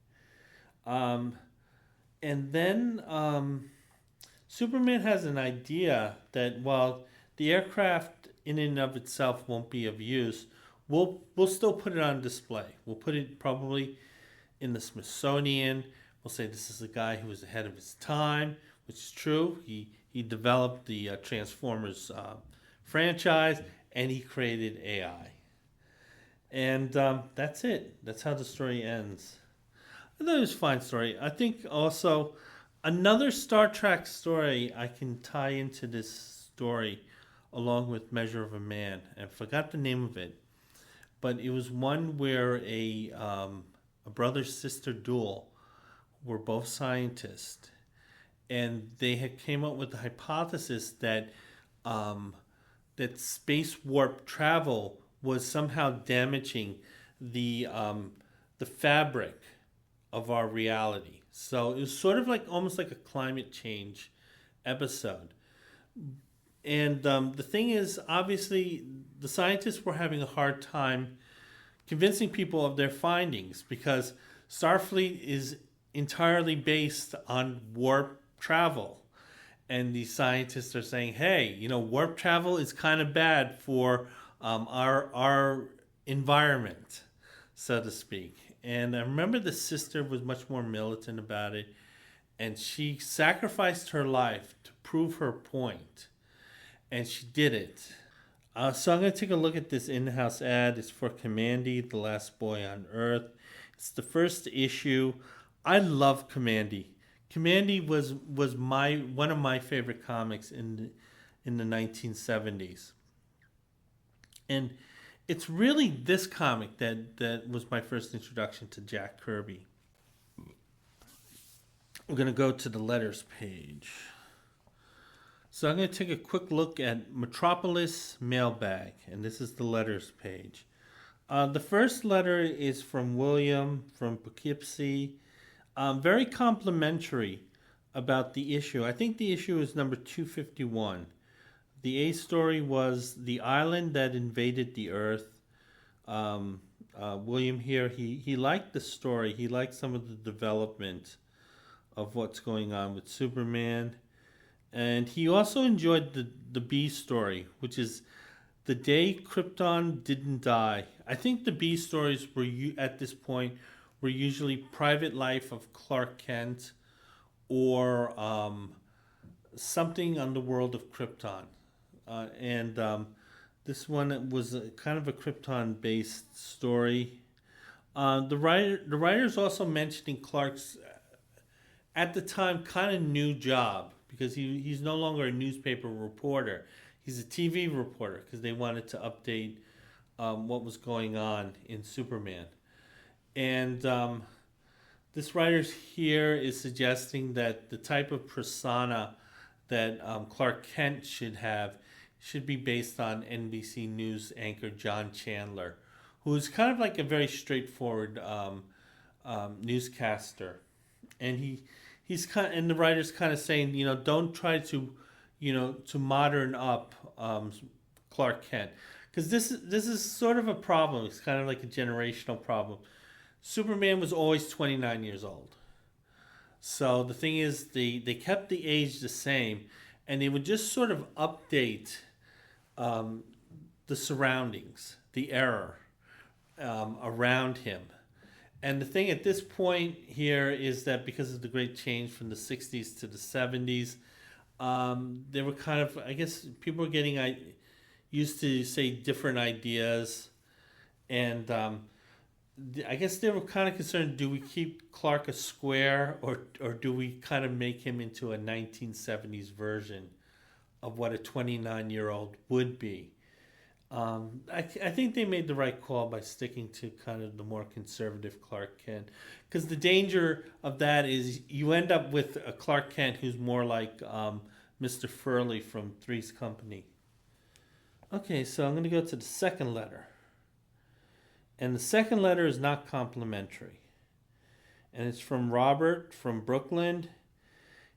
And then Superman has an idea that while the aircraft in and of itself won't be of use, we'll still put it on display. We'll put it probably in the Smithsonian. We'll say this is a guy who was ahead of his time, which is true. He developed the Transformers franchise, and he created AI. And that's it. That's how the story ends. I thought it was a fine story. I think also another Star Trek story I can tie into this story along with Measure of a Man. I forgot the name of it, but it was one where a brother-sister duel were both scientists, and they had came up with the hypothesis that that space warp travel was somehow damaging the fabric of our reality. So it was sort of like almost like a climate change episode. And the thing is, obviously, the scientists were having a hard time convincing people of their findings because Starfleet is entirely based on warp travel. And the scientists are saying, hey, warp travel is kind of bad for our environment, so to speak. And I remember the sister was much more militant about it, and she sacrificed her life to prove her point, and she did it. So I'm going to take a look at this in-house ad. It's for Commandy, The Last Boy on Earth. It's the first issue. I love Commandy. Commandy was one of my favorite comics in the 1970s. And it's really this comic that was my first introduction to Jack Kirby. We're going to go to the letters page. So I'm going to take a quick look at Metropolis Mailbag, and this is the letters page. The first letter is from William from Poughkeepsie. Very complimentary about the issue. I think the issue is number 251. The A story was The Island That Invaded the Earth. William here, he liked the story. He liked some of the development of what's going on with Superman. And he also enjoyed the B story, which is The Day Krypton Didn't Die. I think the B stories were, at this point, were usually Private Life of Clark Kent or something on the world of Krypton. And this one was kind of a Krypton-based story. The writer's also mentioning Clark's, at the time, kind of new job, because he's no longer a newspaper reporter. He's a TV reporter, because they wanted to update what was going on in Superman. And this writer here is suggesting that the type of persona that Clark Kent should have should be based on NBC News anchor John Chandler, who is kind of like a very straightforward newscaster. And and the writer's kind of saying, don't try to, to modern up Clark Kent, because this is sort of a problem. It's kind of like a generational problem. Superman was always 29 years old. So the thing is, they kept the age the same, and they would just sort of update the surroundings, the era around him. And the thing at this point here is that because of the great change from the 60s to the 70s, they were kind of, I guess, people were getting used to, say, different ideas. And I guess they were kind of concerned, do we keep Clark a square or do we kind of make him into a 1970s version of what a 29-year-old would be? I think they made the right call by sticking to kind of the more conservative Clark Kent, because the danger of that is you end up with a Clark Kent who's more like Mr. Furley from Three's Company. Okay, so I'm going to go to the second letter. And the second letter is not complimentary. And it's from Robert from Brooklyn.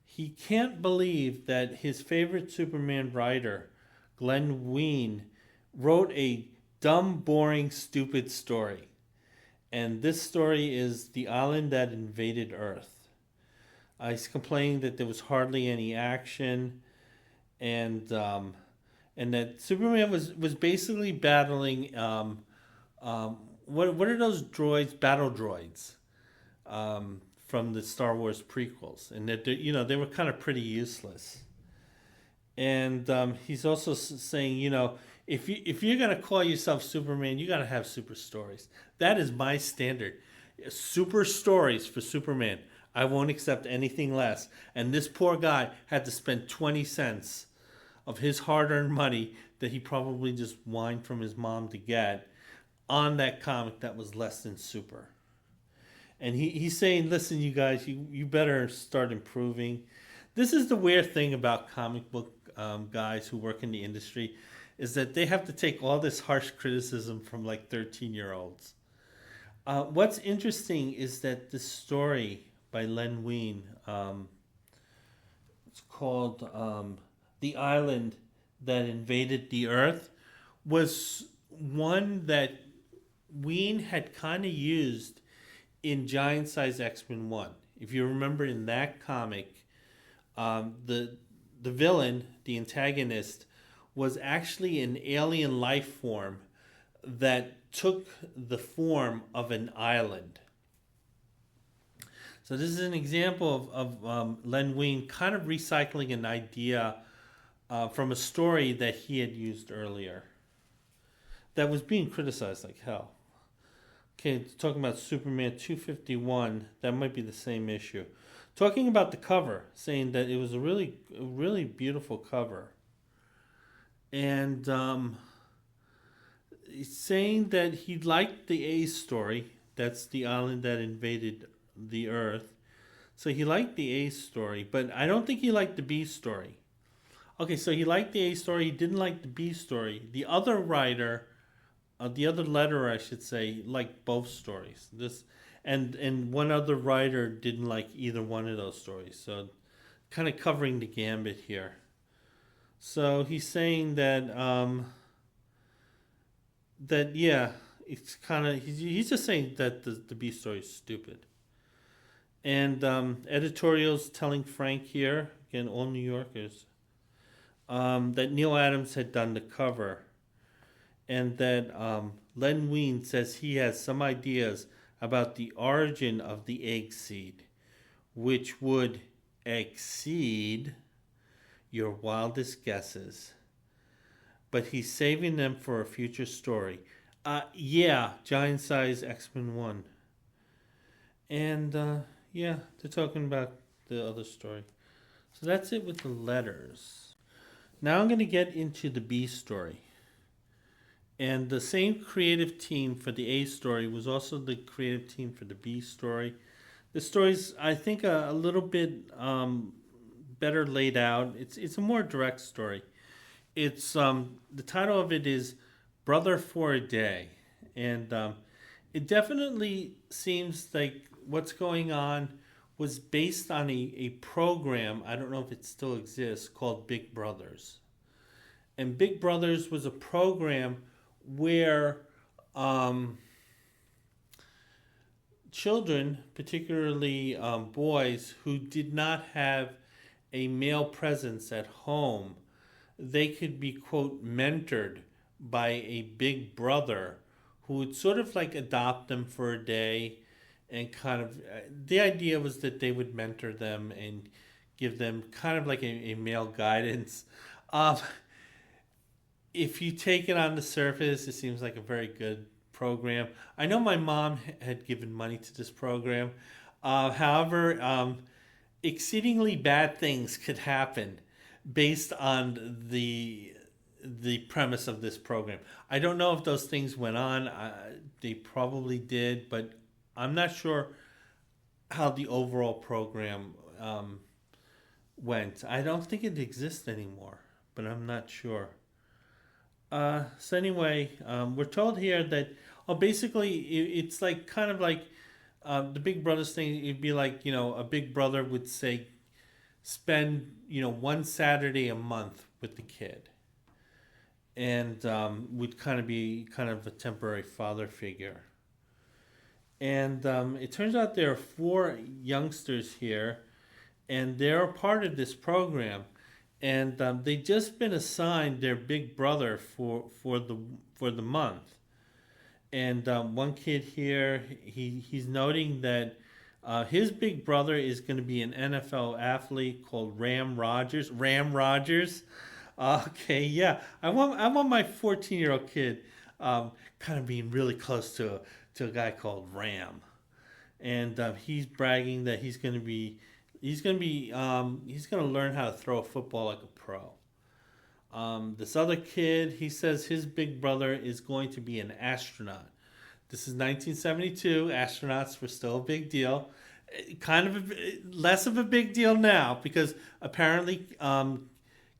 He can't believe that his favorite Superman writer, Glenn Wein, wrote a dumb, boring, stupid story. And this story is The Island That Invaded Earth. He's complaining that there was hardly any action, and that Superman was basically battling what are those droids? Battle droids from the Star Wars prequels, and that they were kind of pretty useless. And he's also saying, if you're gonna call yourself Superman, you gotta have super stories. That is my standard. Super stories for Superman. I won't accept anything less. And this poor guy had to spend 20 cents of his hard-earned money that he probably just whined from his mom to get on that comic that was less than super. And he's saying, listen, you guys, you better start improving. This is the weird thing about comic book guys who work in the industry, is that they have to take all this harsh criticism from like 13-year-olds. What's interesting is that this story by Len Wein, it's called "The Island That Invaded the Earth," was one that Wein had kind of used in Giant Size X-Men 1. If you remember in that comic, the villain, the antagonist, was actually an alien life form that took the form of an island. So this is an example of Len Wein kind of recycling an idea from a story that he had used earlier that was being criticized like hell. Okay, talking about Superman 251, that might be the same issue. Talking about the cover, saying that it was a really beautiful cover. And saying that he liked the A story, that's the island that invaded the Earth. So he liked the A story, but I don't think he liked the B story. Okay, so he liked the A story, he didn't like the B story. The other writer, the other letterer, I should say, liked both stories. And one other writer didn't like either one of those stories. So kind of covering the gambit here. So he's saying that yeah, it's kind of he's just saying that the B story is stupid. And editorials telling Frank here, again, all New Yorkers, that Neil Adams had done the cover, and that Len Wein says he has some ideas about the origin of the egg seed, which would exceed your wildest guesses. But he's saving them for a future story. Yeah, Giant Size X-Men 1. And yeah, they're talking about the other story. So that's it with the letters. Now I'm going to get into the B story. And the same creative team for the A story was also the creative team for the B story. The story's, I think, a little bit better laid out. It's a more direct story. It's the title of it is "Brother for a Day," and it definitely seems like what's going on was based on a program. I don't know if it still exists, called Big Brothers. And Big Brothers was a program where children, particularly boys who did not have a male presence at home, they could be, quote, mentored by a big brother who would sort of like adopt them for a day, and kind of the idea was that they would mentor them and give them kind of like a male guidance. If you take it on the surface, it seems like a very good program. I know my mom had given money to this program. However, exceedingly bad things could happen based on the premise of this program. I don't know if those things went on. They probably did, but I'm not sure how the overall program went. I don't think it exists anymore, but I'm not sure. So anyway, we're told here that basically it's like kind of like the Big Brothers thing. It'd be like, a big brother would say, spend one Saturday a month with the kid, and would kind of be kind of a temporary father figure. And it turns out there are 4 youngsters here, and they're a part of this program. And they just been assigned their big brother for the month. And one kid here, he's noting that his big brother is going to be an NFL athlete called Ram Rogers. Ram Rogers. Okay, yeah. I want my 14-year-old kid kind of being really close to a guy called Ram, and he's bragging that he's going to learn how to throw a football like a pro. This other kid, he says his big brother is going to be an astronaut. This is 1972. Astronauts were still a big deal. Kind of less of a big deal now, because apparently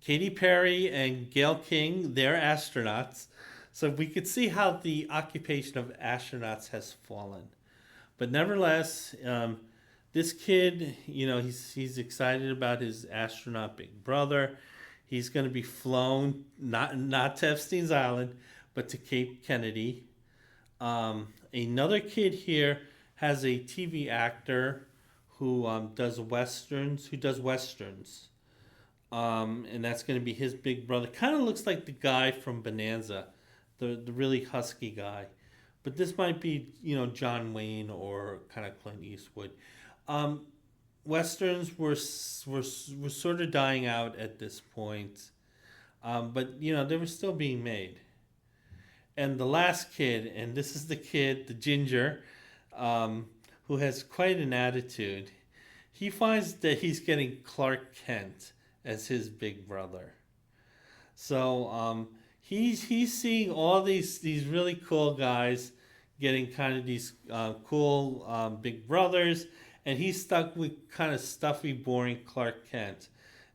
Katy Perry and Gayle King, they're astronauts. So we could see how the occupation of astronauts has fallen. But nevertheless, this kid, he's excited about his astronaut big brother. He's going to be flown not to Epstein's Island, but to Cape Kennedy. Another kid here has a TV actor who does westerns. And that's going to be his big brother. Kind of looks like the guy from Bonanza, the really husky guy. But this might be, John Wayne or kind of Clint Eastwood. Westerns were sort of dying out at this point. But, they were still being made. And the last kid, and this is the kid, the ginger, who has quite an attitude. He finds that he's getting Clark Kent as his big brother. So he's seeing all these really cool guys getting kind of these cool big brothers, and he's stuck with kind of stuffy, boring Clark Kent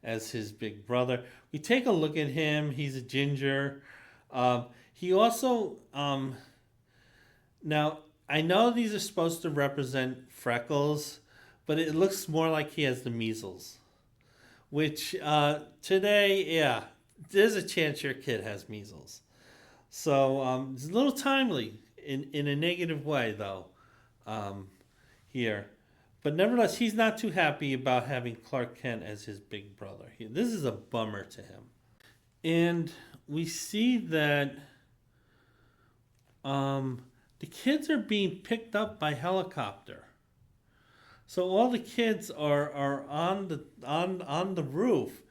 as his big brother. We take a look at him. He's a ginger. He also now I know these are supposed to represent freckles, but it looks more like he has the measles. Which today, yeah, there's a chance your kid has measles. So it's a little timely in a negative way, though, here. But nevertheless, he's not too happy about having Clark Kent as his big brother. This is a bummer to him. And we see that the kids are being picked up by helicopter. So all the kids are on the roof,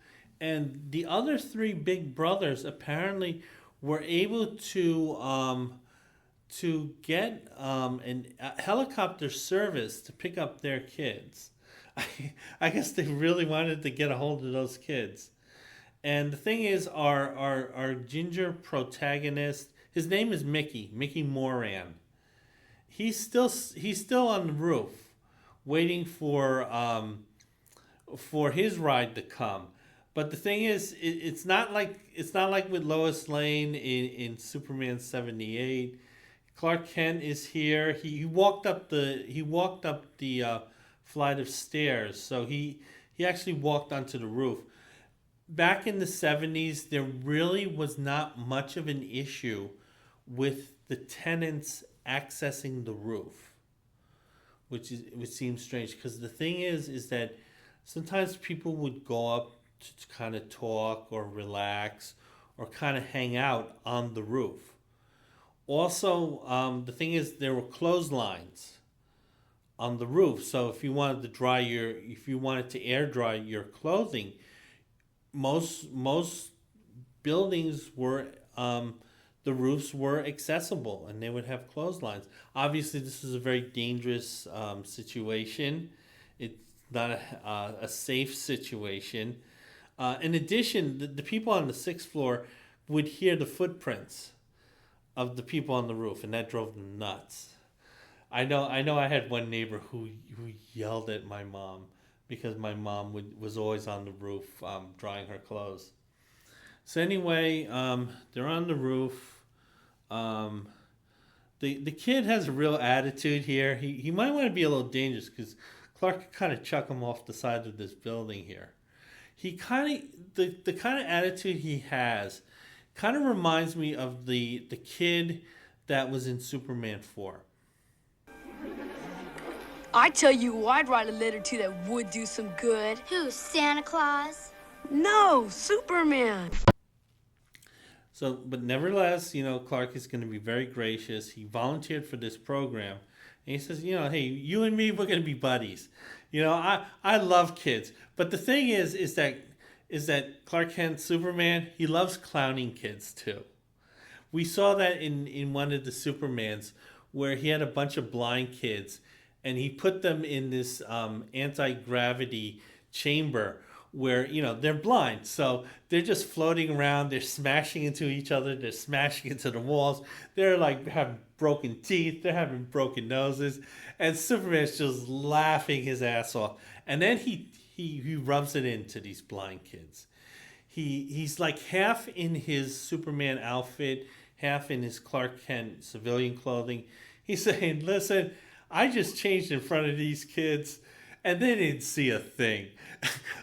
and the other three big brothers apparently were able to get a helicopter service to pick up their kids. I guess they really wanted to get a hold of those kids. And the thing is, our ginger protagonist, his name is Mickey Moran. He's still on the roof, waiting for his ride to come. But the thing is, it's not like with Lois Lane in Superman 78. Clark Kent is here. He walked up the flight of stairs, so he actually walked onto the roof. Back in the 70s, there really was not much of an issue with the tenants accessing the roof, which seems strange, because the thing is that sometimes people would go up to kind of talk or relax or kind of hang out on the roof. Also, the thing is, there were clotheslines on the roof, so if you wanted to air dry your clothing, most buildings were the roofs were accessible, and they would have clotheslines. Obviously, this is a very dangerous situation. It's not a safe situation. In addition, the people on the 6th floor would hear the footprints of the people on the roof, and that drove them nuts. I know I had one neighbor who yelled at my mom because my mom was always on the roof drying her clothes. So anyway, they're on the roof. The kid has a real attitude here. He might want to be a little dangerous, because Clark could kind of chuck him off the side of this building here. He kind of the kind of attitude he has kind of reminds me of the kid that was in Superman 4. I tell you who I'd write a letter to that would do some good. Who, Santa Claus? No, Superman. So, but nevertheless, Clark is going to be very gracious. He volunteered for this program. And he says, hey, you and me, we're going to be buddies. I love kids. But the thing is that Clark Kent, Superman, he loves clowning kids too. We saw that in one of the Supermans, where he had a bunch of blind kids, and he put them in this anti-gravity chamber where, they're blind. So they're just floating around. They're smashing into each other. They're smashing into the walls. They're like having broken teeth. They're having broken noses. And Superman's just laughing his ass off. And then he rubs it into these blind kids. He's like half in his Superman outfit. half in his Clark Kent civilian clothing. He's saying, listen, I just changed in front of these kids and they didn't see a thing.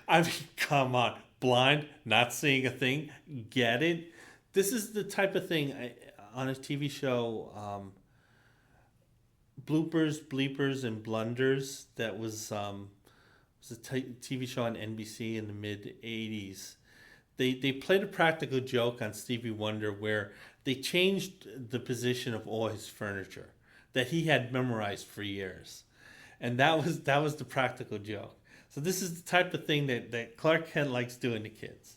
I mean, come on. Blind, not seeing a thing, get it? This is the type of thing on a TV show, Bloopers, Bleepers, and Blunders, that was a TV show on NBC in the mid 80s. They played a practical joke on Stevie Wonder where they changed the position of all his furniture that he had memorized for years. And that was the practical joke. So this is the type of thing that Clark Kent likes doing to kids.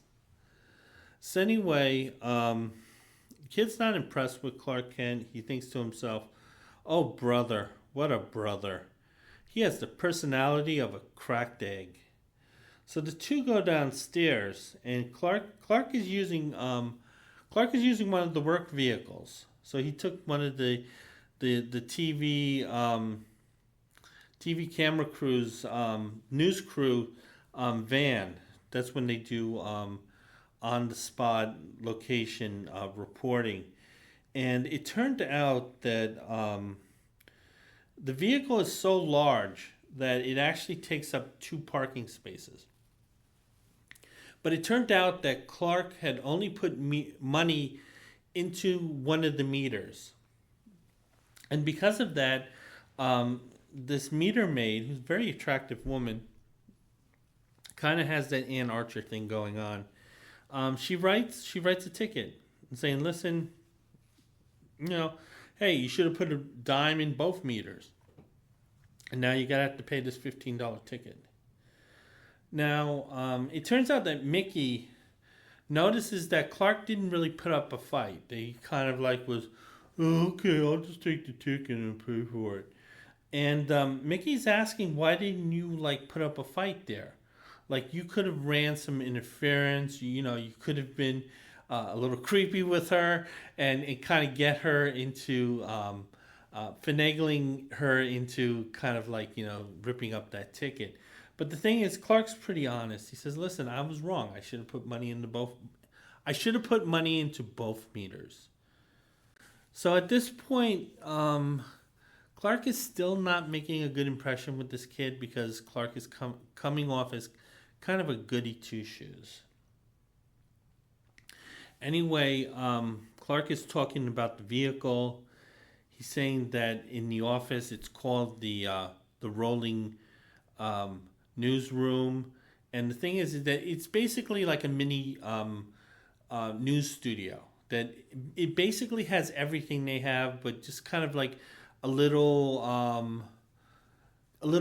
So anyway, kid's not impressed with Clark Kent. He thinks to himself, oh brother, what a brother. He has the personality of a cracked egg. So the two go downstairs, and Clark is using one of the work vehicles. So he took one of the TV camera crew's news crew van. That's when they do on the spot location reporting, and it turned out that the vehicle is so large that it actually takes up 2 parking spaces. But it turned out that Clark had only put money into one of the meters. And because of that, this meter maid, who's a very attractive woman, kind of has that Ann Archer thing going on. She writes a ticket saying, listen, hey, you should have put a dime in both meters. And now you have to pay this $15 ticket. Now, it turns out that Mickey notices that Clark didn't really put up a fight. He kind of was, oh, okay, I'll just take the ticket and pay for it. And Mickey's asking, why didn't you put up a fight there? You could have ran some interference. You could have been a little creepy with her and kind of get her into finagling her into kind of ripping up that ticket. But the thing is, Clark's pretty honest. He says, listen, I was wrong. I should have put money into both meters. So at this point, Clark is still not making a good impression with this kid because Clark is coming off as kind of a goody two-shoes. Anyway, Clark is talking about the vehicle. He's saying that in the office it's called the rolling newsroom. And the thing is that it's basically like a mini news studio. That it basically has everything they have, but just kind of a little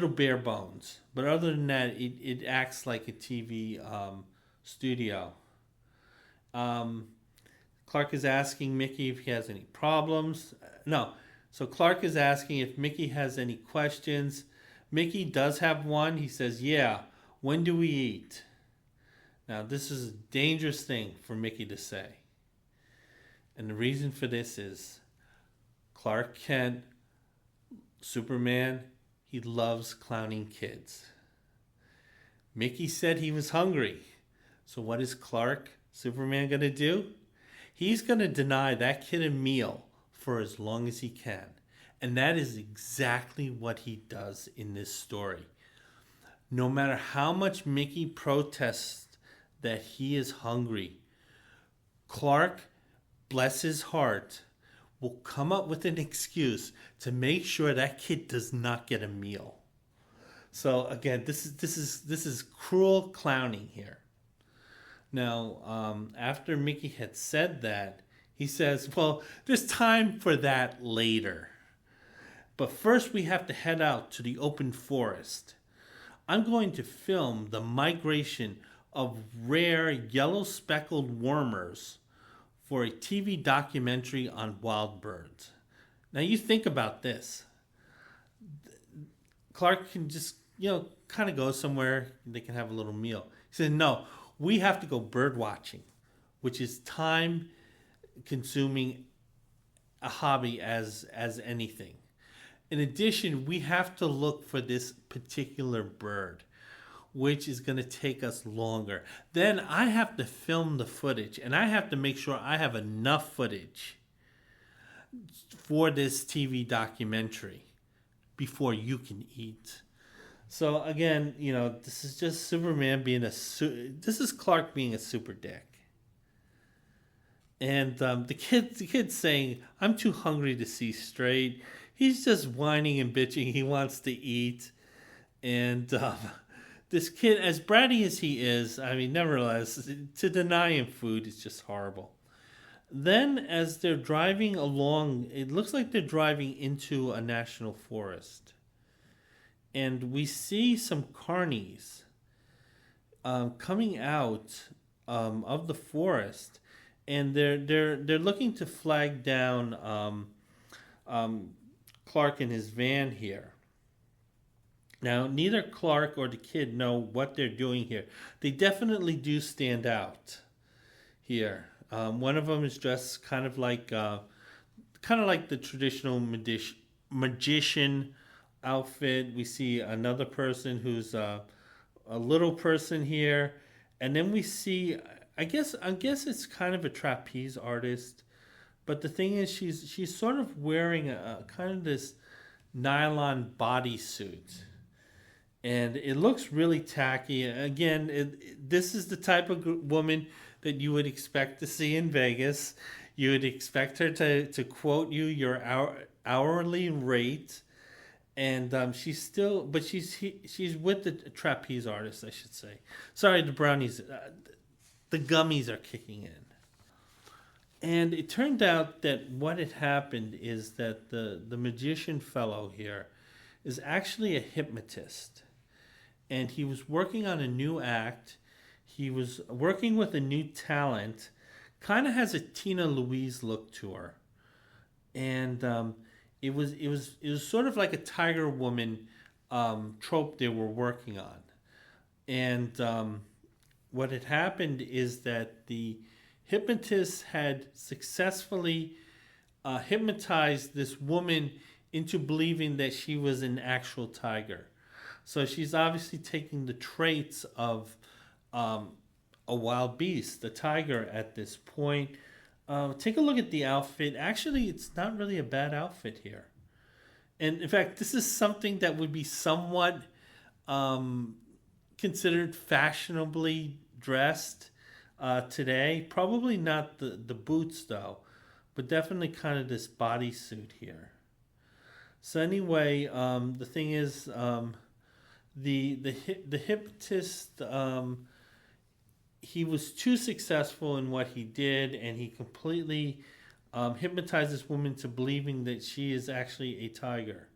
bare bones. But other than that, it acts like a TV studio. Clark is asking Mickey if he has any problems. So Clark is asking if Mickey has any questions. Mickey does have one. He says, yeah, when do we eat? Now, this is a dangerous thing for Mickey to say. And the reason for this is Clark Kent, Superman, he loves clowning kids. Mickey said he was hungry. So what is Clark, Superman, going to do? He's going to deny that kid a meal for as long as he can. And that is exactly what he does in this story. No matter how much Mickey protests that he is hungry, Clark, bless his heart, will come up with an excuse to make sure that kid does not get a meal. So again, this is cruel clowning here. Now, after Mickey had said that, he says, well, there's time for that later. But first we have to head out to the open forest. I'm going to film the migration of rare yellow speckled wormers for a TV documentary on wild birds. Now you think about this. Clark can just, kind of go somewhere. They can have a little meal. He said, no, we have to go bird watching, which is time consuming a hobby as anything. In addition, we have to look for this particular bird, which is going to take us longer. Then I have to film the footage, and I have to make sure I have enough footage for this TV documentary before you can eat. So again, this is just Superman being this is Clark being a super dick. And the kid's saying, "I'm too hungry to see straight." He's just whining and bitching. He wants to eat. And this kid, as bratty as he is, I mean, nevertheless, to deny him food is just horrible. Then, as they're driving along, it looks like they're driving into a national forest. And we see some carnies coming out of the forest. And they're looking to flag down Clark in his van here. Now, neither Clark or the kid know what they're doing here. They definitely do stand out here. One of them is dressed kind of like the traditional magician outfit. We see another person who's a little person here, and then we see. I guess it's kind of a trapeze artist, but the thing is, she's sort of wearing a kind of this nylon bodysuit, and it looks really tacky. Again, this is the type of woman that you would expect to see in Vegas. You would expect her to quote you your hourly rate, and she's with the trapeze artist, I should say. Sorry, the brownies. The gummies are kicking in. And it turned out that what had happened is that the magician fellow here is actually a hypnotist. And he was working on a new act. He was working with a new talent. Kind of has a Tina Louise look to her. And it was sort of like a Tiger Woman trope they were working on. And what had happened is that the hypnotist had successfully hypnotized this woman into believing that she was an actual tiger. So she's obviously taking the traits of a wild beast, the tiger at this point. Take a look at the outfit. Actually, it's not really a bad outfit here. And in fact, this is something that would be somewhat considered fashionably dressed today. Probably not the boots though, but definitely kind of this bodysuit here. So anyway, the thing is, the hypnotist, he was too successful in what he did, and he completely hypnotized this woman to believing that she is actually a tiger.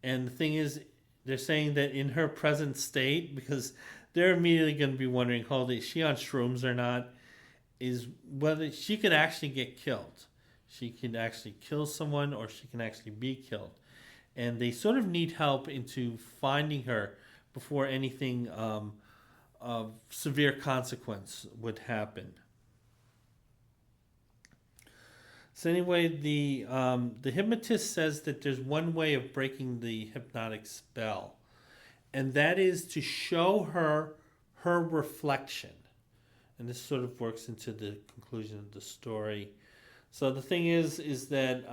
And the thing is, they're saying that in her present state, because they're immediately going to be wondering, is she on shrooms or not, is whether she could actually get killed. She could actually kill someone, or she can actually be killed. And they sort of need help into finding her before anything of severe consequence would happen. So anyway, the hypnotist says that there's one way of breaking the hypnotic spell, and that is to show her reflection. And this sort of works into the conclusion of the story. So the thing is that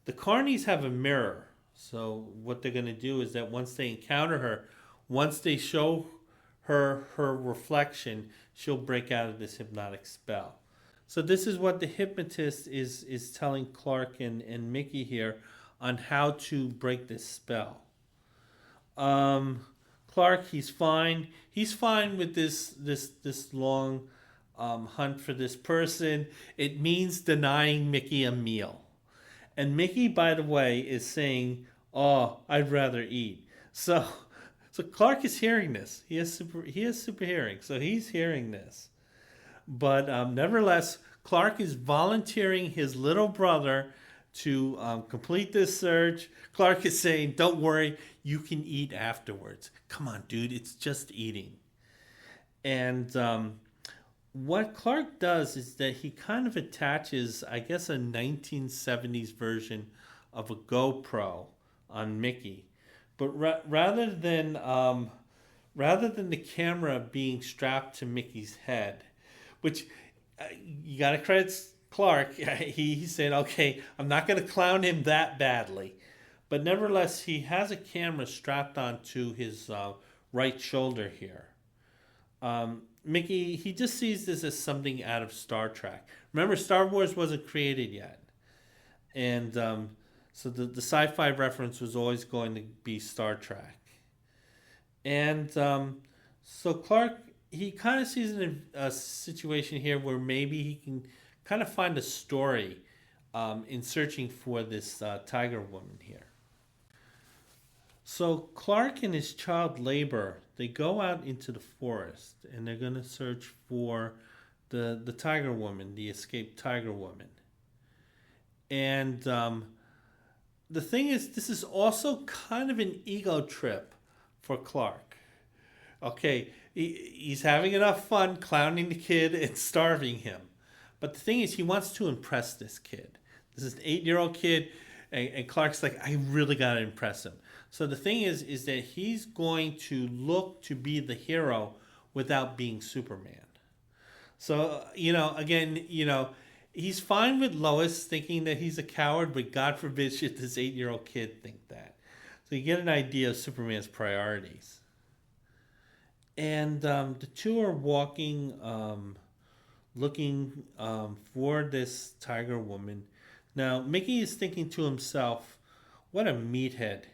the carnies have a mirror. So what they're going to do is that once they encounter her, once they show her reflection, she'll break out of this hypnotic spell. So this is what the hypnotist is telling Clark and Mickey here on how to break this spell. Clark, he's fine. He's fine with this long hunt for this person. It means denying Mickey a meal. And Mickey, by the way, is saying, "Oh, I'd rather eat." So Clark is hearing this. He has super hearing, so he's hearing this. But nevertheless, Clark is volunteering his little brother to complete this search. Clark is saying, "Don't worry, you can eat afterwards. Come on, dude, it's just eating." And what Clark does is that he kind of attaches, I guess, a 1970s version of a GoPro on Mickey. But rather than the camera being strapped to Mickey's head, which you gotta Clark, he said, okay, I'm not going to clown him that badly. But nevertheless, he has a camera strapped onto his right shoulder here. Mickey, he just sees this as something out of Star Trek. Remember, Star Wars wasn't created yet. And so the sci-fi reference was always going to be Star Trek. And so Clark, he kind of sees a situation here where maybe he can kind of find a story in searching for this tiger woman here. So Clark and his child Labor, they go out into the forest and they're going to search for the tiger woman, the escaped tiger woman. And the thing is, this is also kind of an ego trip for Clark. Okay, he's having enough fun clowning the kid and starving him. But the thing is, he wants to impress this kid. This is an 8-year-old kid, and Clark's like, I really got to impress him. So the thing is that he's going to look to be the hero without being Superman. So, again, he's fine with Lois thinking that he's a coward, but God forbid should this 8-year-old kid think that. So you get an idea of Superman's priorities. And the two are walking, looking for this tiger woman. Now, Mickey is thinking to himself, what a meathead.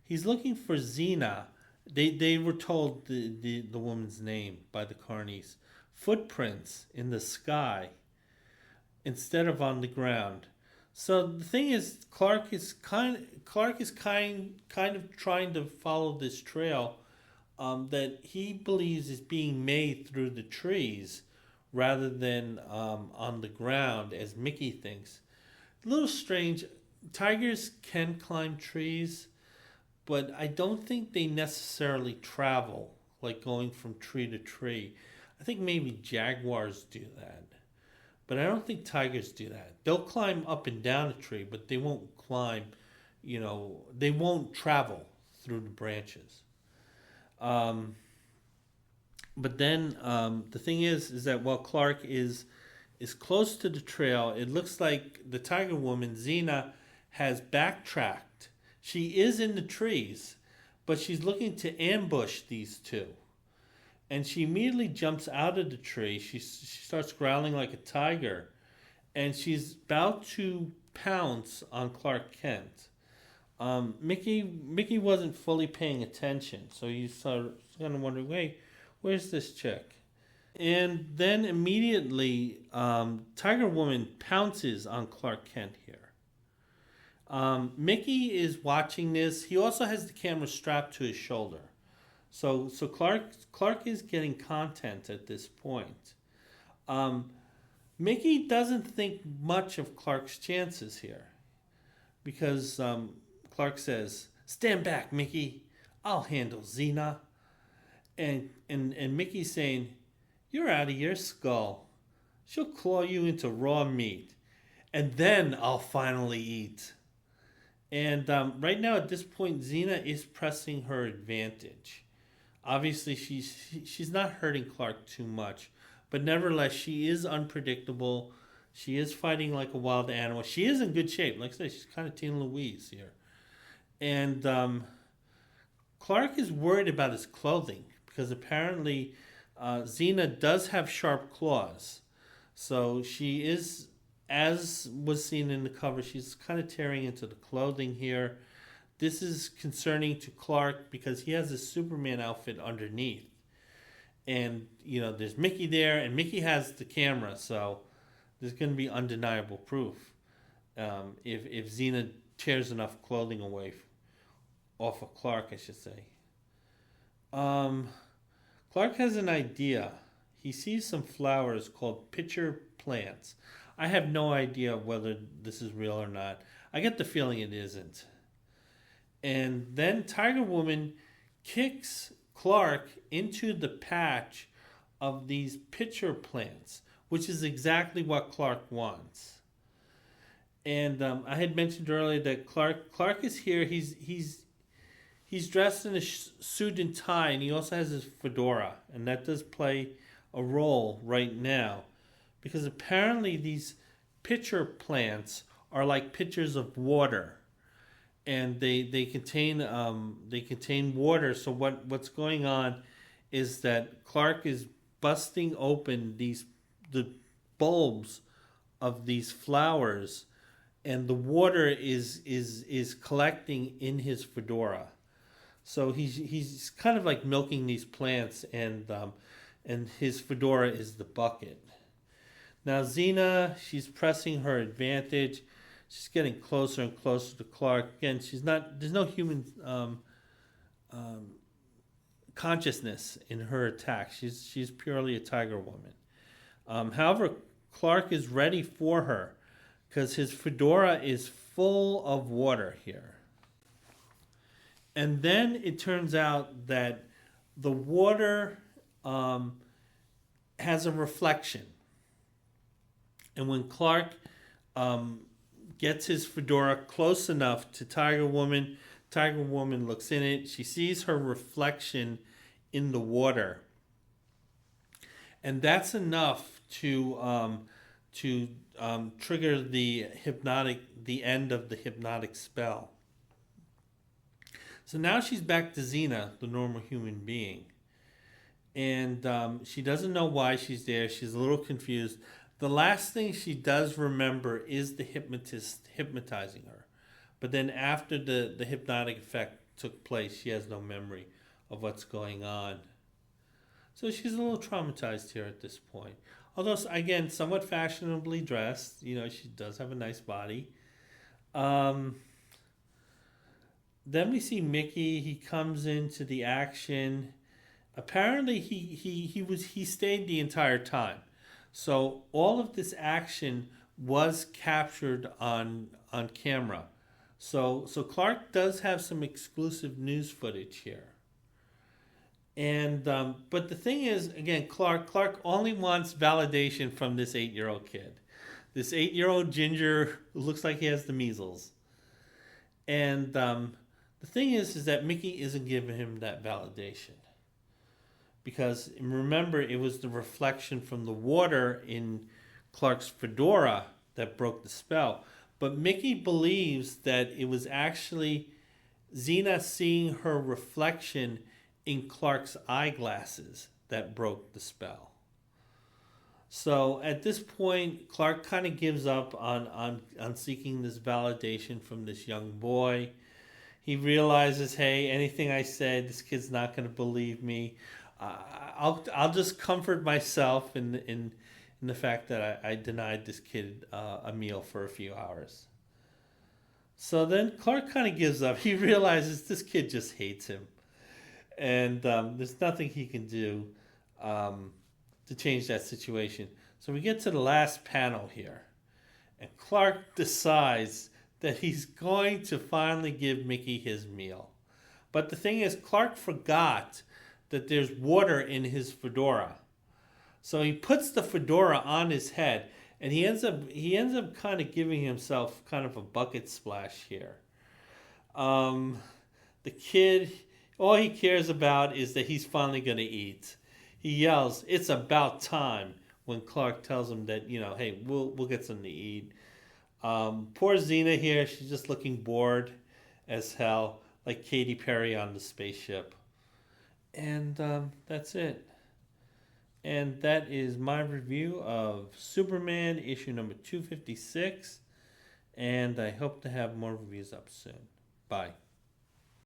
He's looking for Xena. They were told the woman's name by the carnies. Footprints in the sky instead of on the ground. So the thing is, Clark is kind of trying to follow this trail that he believes is being made through the trees rather than on the ground, as Mickey thinks. A little strange. Tigers can climb trees, but I don't think they necessarily travel, like going from tree to tree. I think maybe jaguars do that, but I don't think tigers do that. They'll climb up and down a tree, but they won't climb, they won't travel through the branches. But then the thing is that while Clark is close to the trail, it looks like the tiger woman, Xena, has backtracked. She is in the trees, but she's looking to ambush these two. And she immediately jumps out of the tree. She starts growling like a tiger, and she's about to pounce on Clark Kent. Mickey wasn't fully paying attention, so he's kind of wondering, wait, where's this chick? And then immediately, Tiger Woman pounces on Clark Kent here. Mickey is watching this. He also has the camera strapped to his shoulder. So Clark is getting content at this point. Mickey doesn't think much of Clark's chances here, because Clark says, "Stand back, Mickey. I'll handle Xena." And Mickey's saying, "You're out of your skull. She'll claw you into raw meat, and then I'll finally eat." And right now at this point, Xena is pressing her advantage. Obviously, she's not hurting Clark too much, but nevertheless, she is unpredictable. She is fighting like a wild animal. She is in good shape. Like I said, she's kind of Tina Louise here. And Clark is worried about his clothing, because apparently Xena does have sharp claws. So she is, as was seen in the cover, she's kind of tearing into the clothing here. This is concerning to Clark because he has a Superman outfit underneath. And, there's Mickey there, and Mickey has the camera, so there's going to be undeniable proof if Xena tears enough clothing away off of Clark, I should say. Clark has an idea. He sees some flowers called pitcher plants. I have no idea whether this is real or not. I get the feeling it isn't. And then Tiger Woman kicks Clark into the patch of these pitcher plants, which is exactly what Clark wants. And I had mentioned earlier that Clark is here. He's dressed in a suit and tie, and he also has his fedora, and that does play a role right now, because apparently these pitcher plants are like pitchers of water, and they contain water. So what's going on is that Clark is busting open the bulbs of these flowers, and the water is collecting in his fedora. So he's kind of like milking these plants, and his fedora is the bucket. Now Xena, she's pressing her advantage. She's getting closer and closer to Clark. Again, there's no human consciousness in her attack. She's purely a tiger woman. However, Clark is ready for her because his fedora is full of water here. And then it turns out that the water has a reflection. And when Clark gets his fedora close enough to Tiger Woman looks in it. She sees her reflection in the water. And that's enough to trigger the end of the hypnotic spell. So now she's back to Xena, the normal human being. And she doesn't know why she's there. She's a little confused. The last thing she does remember is the hypnotist hypnotizing her. But then after the hypnotic effect took place, she has no memory of what's going on. So she's a little traumatized here at this point. Although, again, somewhat fashionably dressed. She does have a nice body. Then we see Mickey. He comes into the action. Apparently, he stayed the entire time. So all of this action was captured on camera. So Clark does have some exclusive news footage here. And but the thing is, again, Clark only wants validation from this 8-year-old kid. This 8-year-old ginger who looks like he has the measles. And the thing is that Mickey isn't giving him that validation. Because remember, it was the reflection from the water in Clark's fedora that broke the spell. But Mickey believes that it was actually Xena seeing her reflection in Clark's eyeglasses that broke the spell. So at this point, Clark kind of gives up on seeking this validation from this young boy. He realizes, hey, anything I said, this kid's not going to believe me. I'll just comfort myself in the fact that I denied this kid a meal for a few hours. So then Clark kind of gives up. He realizes this kid just hates him. And there's nothing he can do to change that situation. So we get to the last panel here. And Clark decides that he's going to finally give Mickey his meal. But the thing is, Clark forgot that there's water in his fedora. So he puts the fedora on his head, and he ends up kind of giving himself kind of a bucket splash here. The kid, all he cares about is that he's finally going to eat. He yells, "It's about time," when Clark tells him that, hey, we'll get something to eat. Poor Xena here, she's just looking bored as hell, like Katy Perry on the spaceship. And that's it. And that is my review of Superman issue number 256. And I hope to have more reviews up soon. Bye.